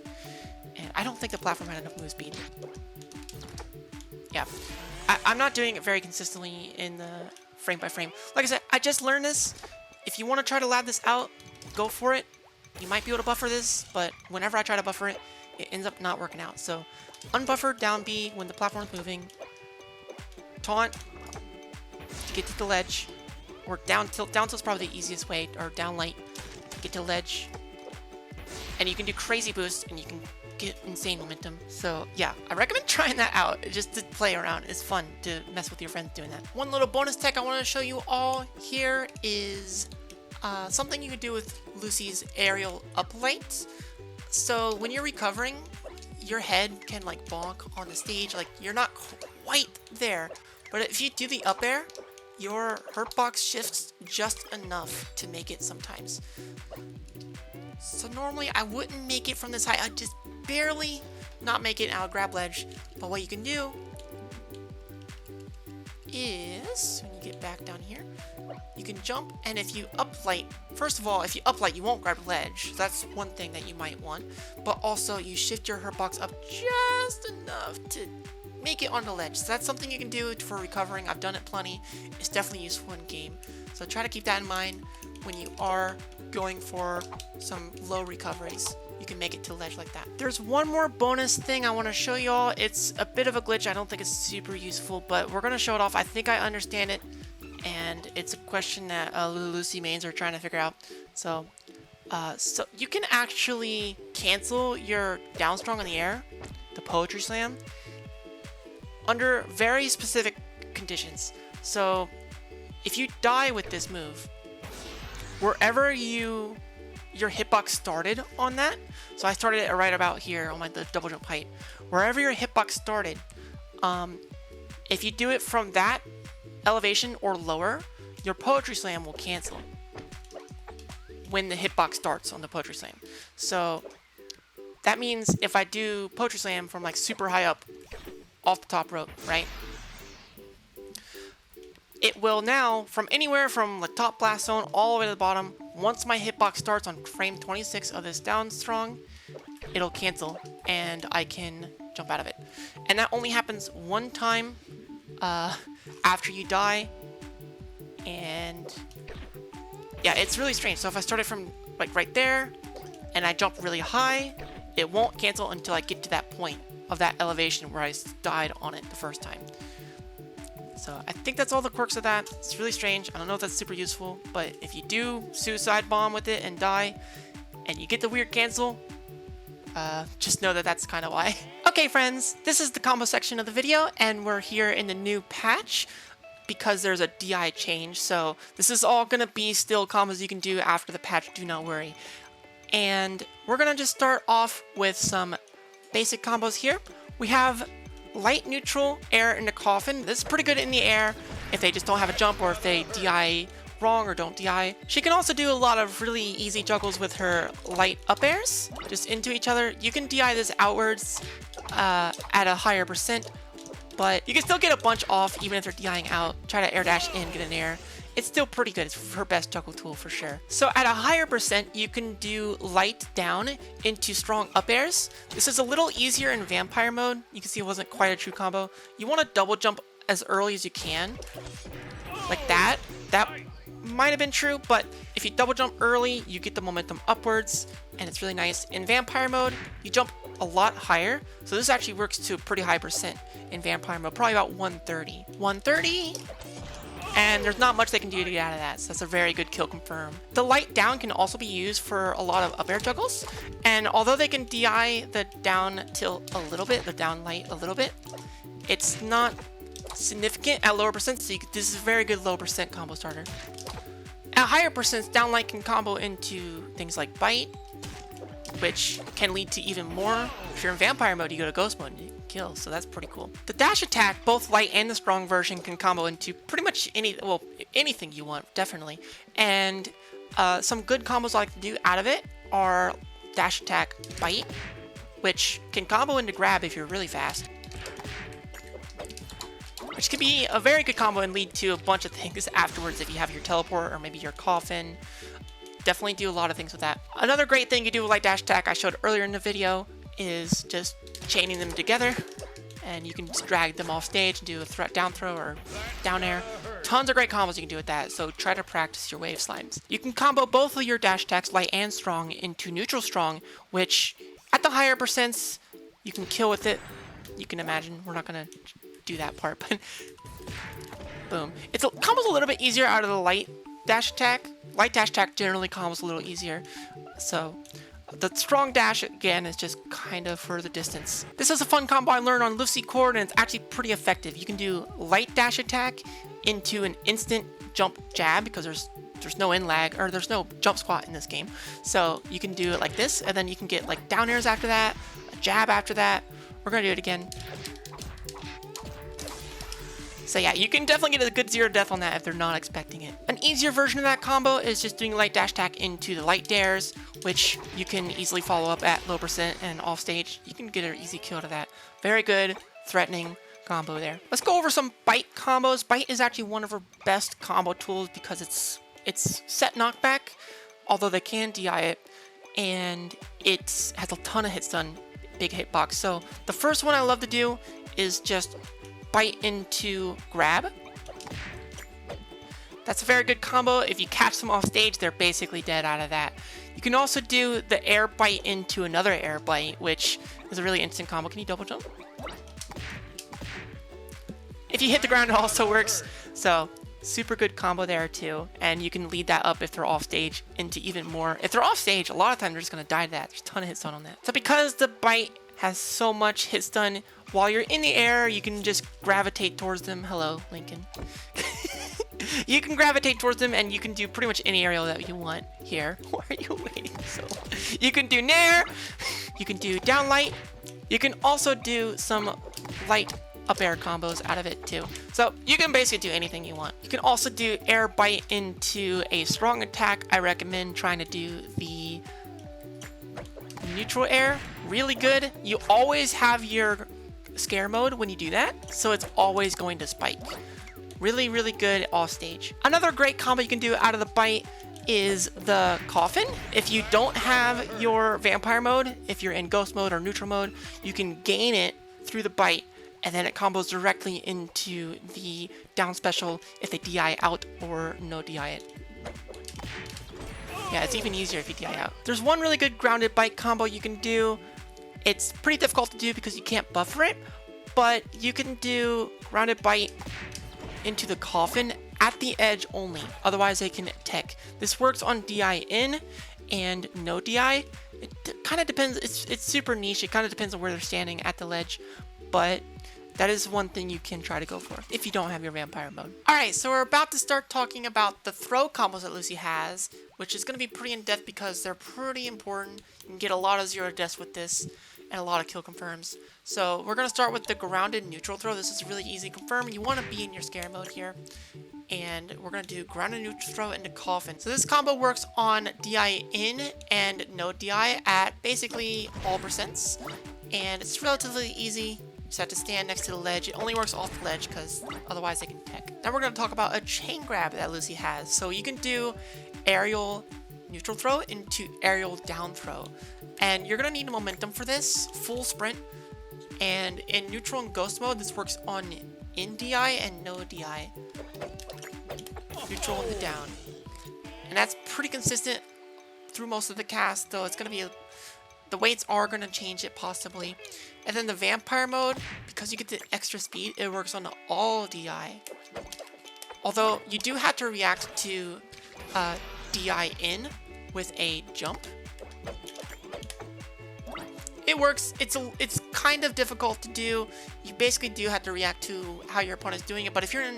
and I don't think the platform had enough move speed. Yeah, I'm not doing it very consistently in the frame by frame. Like I said, I just learned this. If you want to try to lab this out, go for it. You might be able to buffer this, but whenever I try to buffer it, it ends up not working out. So unbuffer down B when the platform is moving, taunt to get to the ledge, or down tilt. Down tilt is probably the easiest way, or down light to get to the ledge. And you can do crazy boosts, and you can get insane momentum. So yeah, I recommend trying that out just to play around. It's fun to mess with your friends doing that. One little bonus tech I want to show you all here is something you can do with Lucy's aerial uplight. So when you're recovering, your head can like bonk on the stage, like you're not quite there, but if you do the up air, your hurt box shifts just enough to make it sometimes. So normally I wouldn't make it from this height, I'd just barely not make it, and I'll grab ledge. But what you can do is, when you get back down here, you can jump, and if you uplight, first of all, if you uplight, you won't grab ledge. So that's one thing that you might want. But also, you shift your hurt box up just enough to make it on the ledge. So that's something you can do for recovering. I've done it plenty. It's definitely useful in game. So try to keep that in mind when you are going for some low recoveries. You can make it to ledge like that. There's one more bonus thing I want to show y'all. It's a bit of a glitch. I don't think it's super useful, but we're going to show it off. I think I understand it, and it's a question that Lucy mains are trying to figure out. So you can actually cancel your down strong in the air, the poetry slam, under very specific conditions. So if you die with this move, wherever your hitbox started on that, so I started it right about here on the double jump height, wherever your hitbox started, if you do it from that elevation or lower, your poetry slam will cancel when the hitbox starts on the poetry slam. So that means if I do poetry slam from like super high up off the top rope, right? it will now, from anywhere from the top blast zone all the way to the bottom, once my hitbox starts on frame 26 of this down strong, it'll cancel and I can jump out of it. And that only happens one time after you die. And yeah, it's really strange. So if I started from like right there and I jump really high, it won't cancel until I get to that point of that elevation where I died on it the first time. So I think that's all the quirks of that. It's really strange. I don't know if that's super useful, but if you do suicide bomb with it and die, and you get the weird cancel, just know that that's kind of why. Okay, friends, this is the combo section of the video, and we're here in the new patch because there's a DI change. So this is all gonna be still combos you can do after the patch, do not worry. And we're gonna just start off with some basic combos here. We have light, neutral, air in the coffin. This is pretty good in the air if they just don't have a jump or if they DI wrong or don't DI. She can also do a lot of really easy juggles with her light up airs, just into each other. You can DI this outwards at a higher percent, but you can still get a bunch off even if they're DIing out. Try to air dash in, get an air. It's still pretty good. It's her best juggle tool for sure. So at a higher percent, you can do light down into strong up airs. This is a little easier in vampire mode. You can see it wasn't quite a true combo. You want to double jump as early as you can. Like that. That might have been true, but if you double jump early, you get the momentum upwards, and it's really nice. In vampire mode, you jump a lot higher. So this actually works to a pretty high percent in vampire mode, probably about 130. 130? And there's not much they can do to get out of that, so that's a very good kill confirm. The light down can also be used for a lot of up air juggles, and although they can DI the down tilt a little bit, the down light a little bit, it's not significant at lower percent, so this is a very good low percent combo starter. At higher percents, down light can combo into things like bite, which can lead to even more. If you're in vampire mode, you go to ghost mode and you kill, so that's pretty cool. The dash attack, both light and the strong version, can combo into pretty much anything you want, definitely. And some good combos I like to do out of it are dash attack bite, which can combo into grab if you're really fast, which could be a very good combo and lead to a bunch of things afterwards if you have your teleport or maybe your coffin. Definitely do a lot of things with that. Another great thing you do with light dash attack I showed earlier in the video is just chaining them together, and you can just drag them off stage and do a down throw or down air. Tons of great combos you can do with that, so try to practice your wave slimes. You can combo both of your dash attacks, light and strong, into neutral strong, which at the higher percents you can kill with it. You can imagine, we're not gonna do that part, but boom. It's combos a little bit easier out of the light dash attack. Light dash attack generally combos a little easier, so the strong dash, again, is just kind of for the distance. This is a fun combo I learned on Lucy Cord, and it's actually pretty effective. You can do light dash attack into an instant jump jab, because there's no in lag, or there's no jump squat in this game. So you can do it like this, and then you can get like down airs after that, a jab after that. We're gonna do it again. So yeah, you can definitely get a good zero death on that if they're not expecting it. An easier version of that combo is just doing light dash attack into the light dares, which you can easily follow up at low percent and off stage. You can get an easy kill to that. Very good, threatening combo there. Let's go over some bite combos. Bite is actually one of our best combo tools because it's set knockback, although they can DI it, and it has a ton of hits done, big hitbox. So the first one I love to do is just bite into grab. That's a very good combo. If you catch them off stage, they're basically dead out of that. You can also do the air bite into another air bite, which is a really instant combo. Can you double jump? If you hit the ground, it also works. So super good combo there too. And you can lead that up if they're off stage into even more. If they're off stage, a lot of times they're just going to die to that. There's a ton of hits on that. So because the bite has so much hits done, while you're in the air, you can just gravitate towards them. Hello, Lincoln. You can gravitate towards them, and you can do pretty much any aerial that you want here. Why are you waiting so long? You can do nair. You can do down light. You can also do some light up air combos out of it too. So you can basically do anything you want. You can also do air bite into a strong attack. I recommend trying to do the neutral air. Really good. You always have your scare mode when you do that, so it's always going to spike. Really, really good off stage. Another great combo you can do out of the bite is the coffin. If you don't have your vampire mode, if you're in ghost mode or neutral mode, you can gain it through the bite, and then it combos directly into the down special if they DI out or no DI it. Yeah, it's even easier if you DI out. There's one really good grounded bite combo you can do. It's pretty difficult to do because you can't buffer it, but you can do grounded bite into the coffin at the edge only. Otherwise, they can tech. This works on DI in and no DI. It kind of depends. It's super niche. It kind of depends on where they're standing at the ledge, but that is one thing you can try to go for if you don't have your vampire mode. All right, so we're about to start talking about the throw combos that Lucy has, which is going to be pretty in-depth because they're pretty important. You can get a lot of 0 deaths with this and a lot of kill confirms. So we're going to start with the grounded neutral throw. This is really easy to confirm. You want to be in your scare mode here. And we're going to do grounded neutral throw into coffin. So this combo works on DI in and no DI at basically all percents. And it's relatively easy. You just have to stand next to the ledge. It only works off the ledge because otherwise they can tech. Now we're going to talk about a chain grab that Lucy has. So you can do aerial neutral throw into aerial down throw. And you're going to need momentum for this, full sprint. And in neutral and ghost mode, this works on in DI and no DI. Neutral and down. And that's pretty consistent through most of the cast, though it's going to be the weights are going to change it possibly. And then the vampire mode, because you get the extra speed, it works on all DI. Although you do have to react to DI in with a jump. It works. It's kind of difficult to do. You basically do have to react to how your opponent's doing it. But if you're in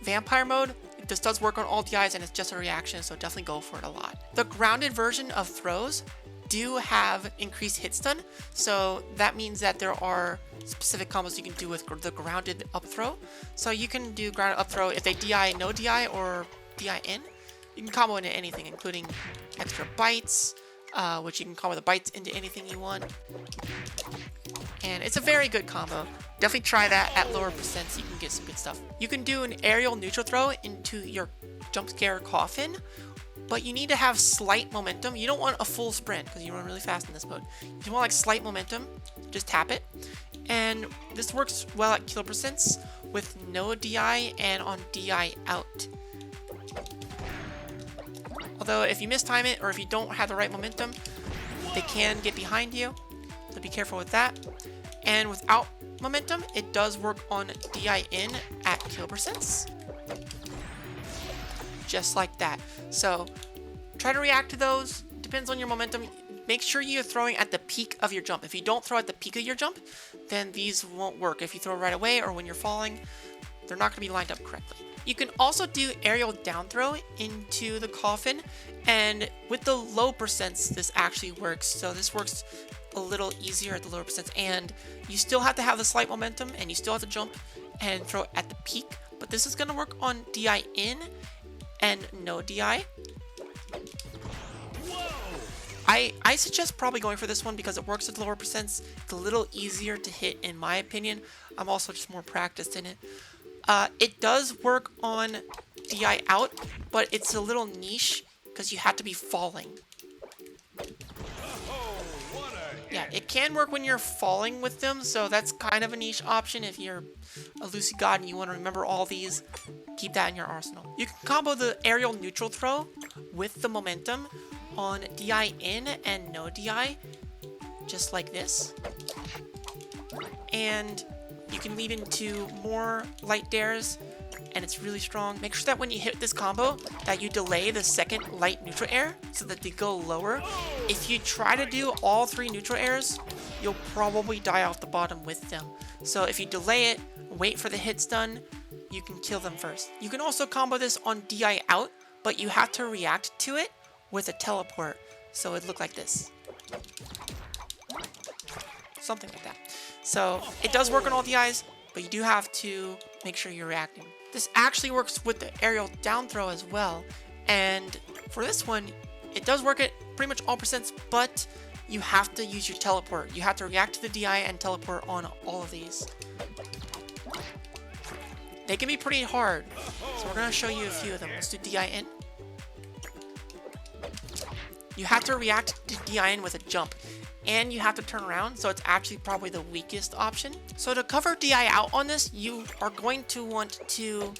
vampire mode, this does work on all DIs and it's just a reaction, so definitely go for it a lot. The grounded version of throws do have increased hit stun, so that means that there are specific combos you can do with the grounded up throw. So you can do grounded up throw if they DI no DI or DI in. You can combo into anything, including extra bites, which you can combo the bites into anything you want. And it's a very good combo. Definitely try that at lower percents. You can get some good stuff. You can do an aerial neutral throw into your jump scare coffin, but you need to have slight momentum. You don't want a full sprint because you run really fast in this mode. You want like slight momentum. Just tap it. And this works well at kill percents with no DI and on DI out. Although if you mistime it or if you don't have the right momentum, they can get behind you. So be careful with that. And without momentum, it does work on DI in at kill percents. Just like that. So try to react to those. Depends on your momentum. Make sure you're throwing at the peak of your jump. If you don't throw at the peak of your jump, then these won't work. If you throw right away or when you're falling, they're not going to be lined up correctly. You can also do aerial down throw into the coffin, and with the low percents, this actually works. So this works a little easier at the lower percents, and you still have to have the slight momentum, and you still have to jump and throw at the peak, but this is going to work on DI in and no DI. I suggest probably going for this one because it works at lower percents. It's a little easier to hit in my opinion. I'm also just more practiced in it. It does work on DI out, but it's a little niche because you have to be falling. Yeah, it can work when you're falling with them, so that's kind of a niche option. If you're a Lucy God and you want to remember all these, keep that in your arsenal. You can combo the aerial neutral throw with the momentum on DI in and no DI, just like this. And you can lead into more light dares, and it's really strong. Make sure that when you hit this combo, that you delay the second light neutral air so that they go lower. If you try to do all 3 neutral airs, you'll probably die off the bottom with them. So if you delay it, wait for the hit stun, you can kill them first. You can also combo this on DI out, but you have to react to it with a teleport. So it'd look like this. Something like that. So it does work on all DIs, but you do have to make sure you're reacting. This actually works with the aerial down throw as well. And for this one, it does work at pretty much all percents, but you have to use your teleport. You have to react to the DI and teleport on all of these. they can be pretty hard. So we're gonna show you a few of them. Let's do DIN. You have to react to DIN with a jump, and you have to turn around, so it's actually probably the weakest option. So to cover DI out on this, you are going to want to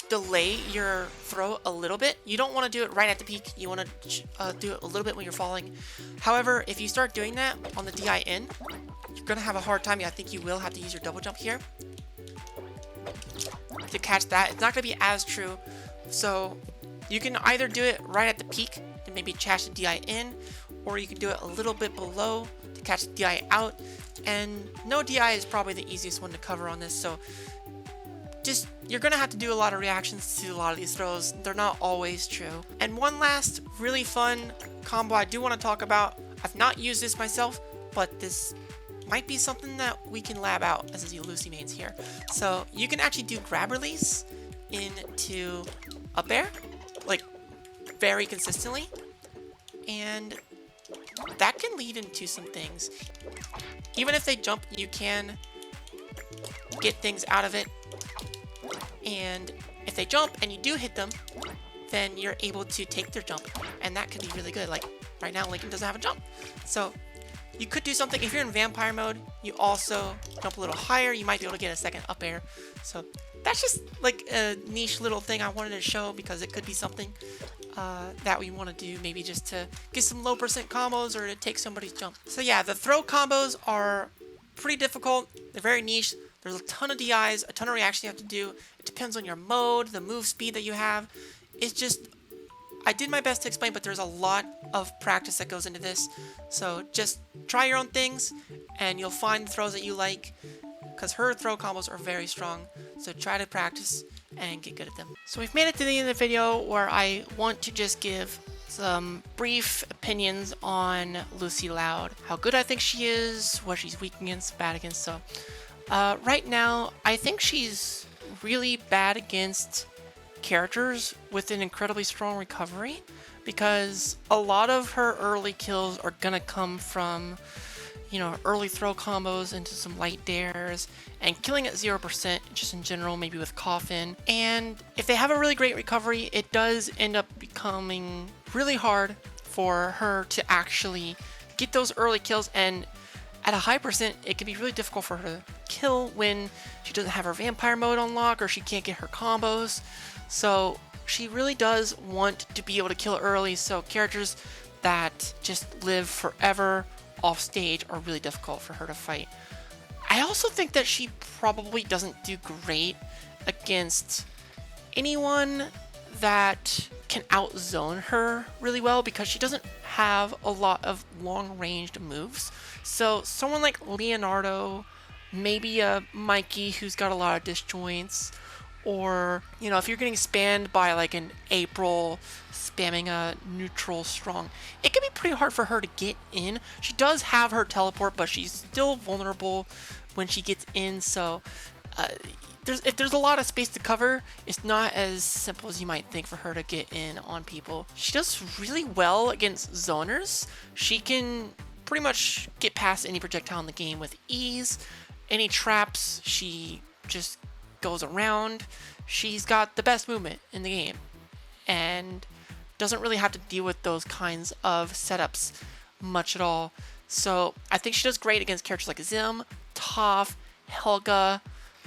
delay your throw a little bit. You don't want to do it right at the peak. You want to do it a little bit when you're falling. However, if you start doing that on the DIN, you're going to have a hard time. I think you will have to use your double jump here to catch that. It's not going to be as true. So you can either do it right at the peak and maybe catch the DIN, or you can do it a little bit below to catch the DI out. And no DI is probably the easiest one to cover on this. So just, you're gonna have to do a lot of reactions to a lot of these throws. They're not always true. And one last really fun combo I do want to talk about. I've not used this myself, but this might be something that we can lab out as the Lucy mains here. So you can actually do grab release into up air, like very consistently, and that can lead into some things. Even if they jump, you can get things out of it. And if they jump and you do hit them, then you're able to take their jump, and that could be really good. Like right now, Lincoln doesn't have a jump, so you could do something. If you're in vampire mode, you also jump a little higher. You might be able to get a second up air. So that's just like a niche little thing I wanted to show, because it could be something that we want to do, maybe just to get some low percent combos or to take somebody's jump. So yeah, the throw combos are pretty difficult. They're very niche. There's a ton of DIs, a ton of reactions you have to do. It depends on your mode, the move speed that you have. It's just, I did my best to explain, but there's a lot of practice that goes into this. So just try your own things, and you'll find throws that you like, because her throw combos are very strong. So try to practice and get good at them. So we've made it to the end of the video where I want to just give some brief opinions on Lucy Loud. How good I think she is, what she's weak against, bad against. So right now, I think she's really bad against characters with an incredibly strong recovery, because a lot of her early kills are gonna come from, you know, early throw combos into some light dares and killing at 0% just in general, maybe with coffin. And if they have a really great recovery, it does end up becoming really hard for her to actually get those early kills, and at a high percent, it can be really difficult for her to kill when she doesn't have her vampire mode on lock, or she can't get her combos. So she really does want to be able to kill early, so characters that just live forever off stage are really difficult for her to fight. I also think that she probably doesn't do great against anyone that can outzone her really well, because she doesn't have a lot of long-ranged moves. So someone like Leonardo, maybe a Mikey who's got a lot of disjoints, or, you know, if you're getting spammed by like an April spamming a neutral strong, it can be pretty hard for her to get in. She does have her teleport, but she's still vulnerable when she gets in. So if there's a lot of space to cover, it's not as simple as you might think for her to get in on people. She does really well against zoners. She can pretty much get past any projectile in the game with ease. Any traps, she just goes around. She's got the best movement in the game and doesn't really have to deal with those kinds of setups much at all. So I think she does great against characters like Zim, Toph, Helga,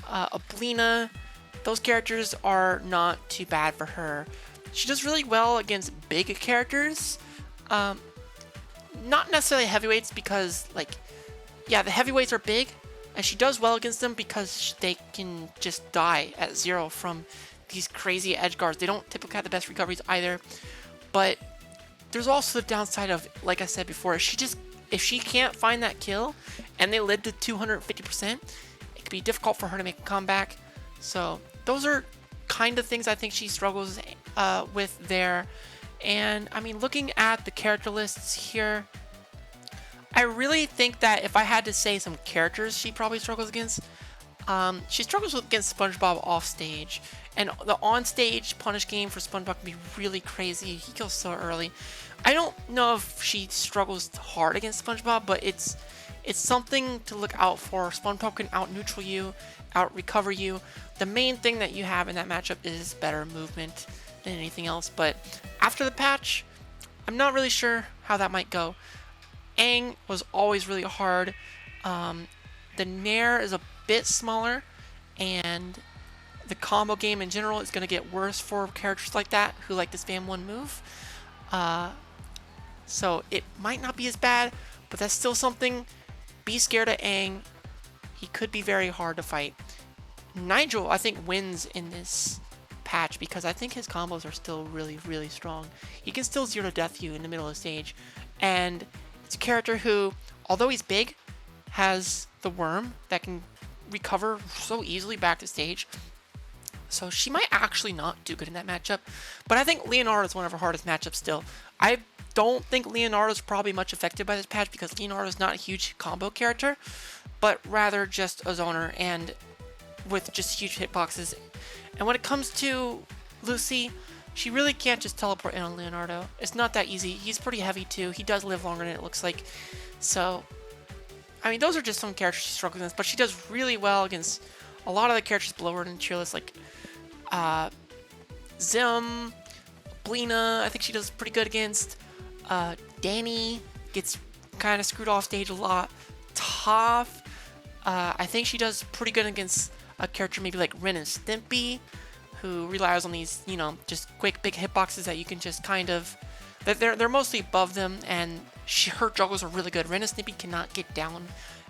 Oblina. Those characters are not too bad for her. She does really well against big characters. Not necessarily heavyweights, because, like, yeah, the heavyweights are big, and she does well against them because they can just die at 0 from these crazy edge guards. They don't typically have the best recoveries either. But there's also the downside of, like I said before, if she can't find that kill and they live to 250%, it could be difficult for her to make a comeback. So those are kind of things I think she struggles with there. And I mean, looking at the character lists here, I really think that if I had to say some characters she probably struggles against, she struggles against SpongeBob off stage. And the on-stage punish game for SpongeBob can be really crazy. He kills so early. I don't know if she struggles hard against SpongeBob, but it's it's something to look out for. SpongeBob can out neutral you, out recover you. The main thing that you have in that matchup is better movement than anything else. But after the patch, I'm not really sure how that might go. Aang was always really hard. The Nair is a bit smaller, and the combo game in general is going to get worse for characters like that who like to spam one move. So it might not be as bad, but that's still something. Be scared of Aang. He could be very hard to fight. Nigel, I think, wins in this patch because I think his combos are still really, really strong. He can still 0 to death you in the middle of the stage. And it's a character who, although he's big, has the worm that can recover so easily back to stage. So she might actually not do good in that matchup. But I think Leonardo is one of her hardest matchups still. I don't think Leonardo's probably much affected by this patch because Leonardo's not a huge combo character, but rather just a zoner and with just huge hitboxes. And when it comes to Lucy, she really can't just teleport in on Leonardo. It's not that easy. He's pretty heavy too. He does live longer than it looks like. So, I mean, those are just some characters she struggles against, but she does really well against a lot of the characters below her in tier list, like Zim, Blina, I think she does pretty good against. Danny gets kind of screwed off stage a lot. Toph, I think she does pretty good against a character maybe like Ren and Stimpy, who relies on these, you know, just quick big hitboxes that you can just kind of, they're mostly above them, and her juggles are really good. Ren and Stimpy cannot get down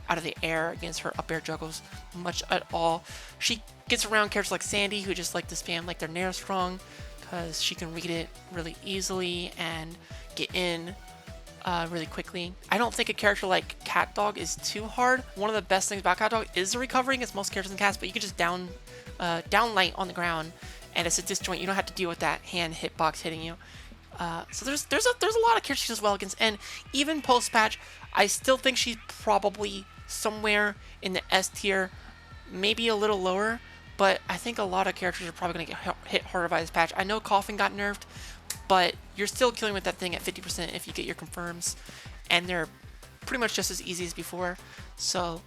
out of the air against her up air juggles much at all. She gets around characters like Sandy, who just like to spam like their Nair strong, because she can read it really easily and get in really quickly. I don't think a character like CatDog is too hard. One of the best things about CatDog is the recovery against most characters in cast, but you can just down light on the ground, and it's a disjoint. You don't have to deal with that hand hitbox hitting you. So there's a lot of characters she does well against, and even post patch, I still think she's probably somewhere in the S tier, maybe a little lower. But I think a lot of characters are probably going to get hit harder by this patch. I know Coffin got nerfed, but you're still killing with that thing at 50% if you get your confirms, and they're pretty much just as easy as before. So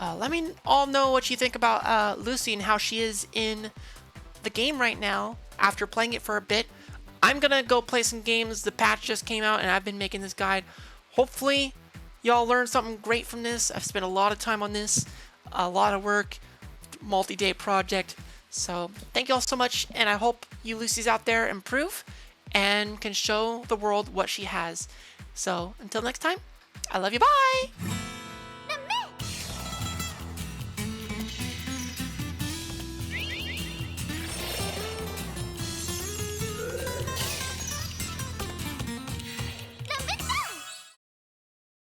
let me all know what you think about Lucy and how she is in the game right now after playing it for a bit. I'm going to go play some games. The patch just came out, and I've been making this guide. Hopefully, y'all learned something great from this. I've spent a lot of time on this, a lot of work, multi-day project. So thank you all so much, and I hope you Lucy's out there improve and can show the world what she has. So until next time, I love you, bye!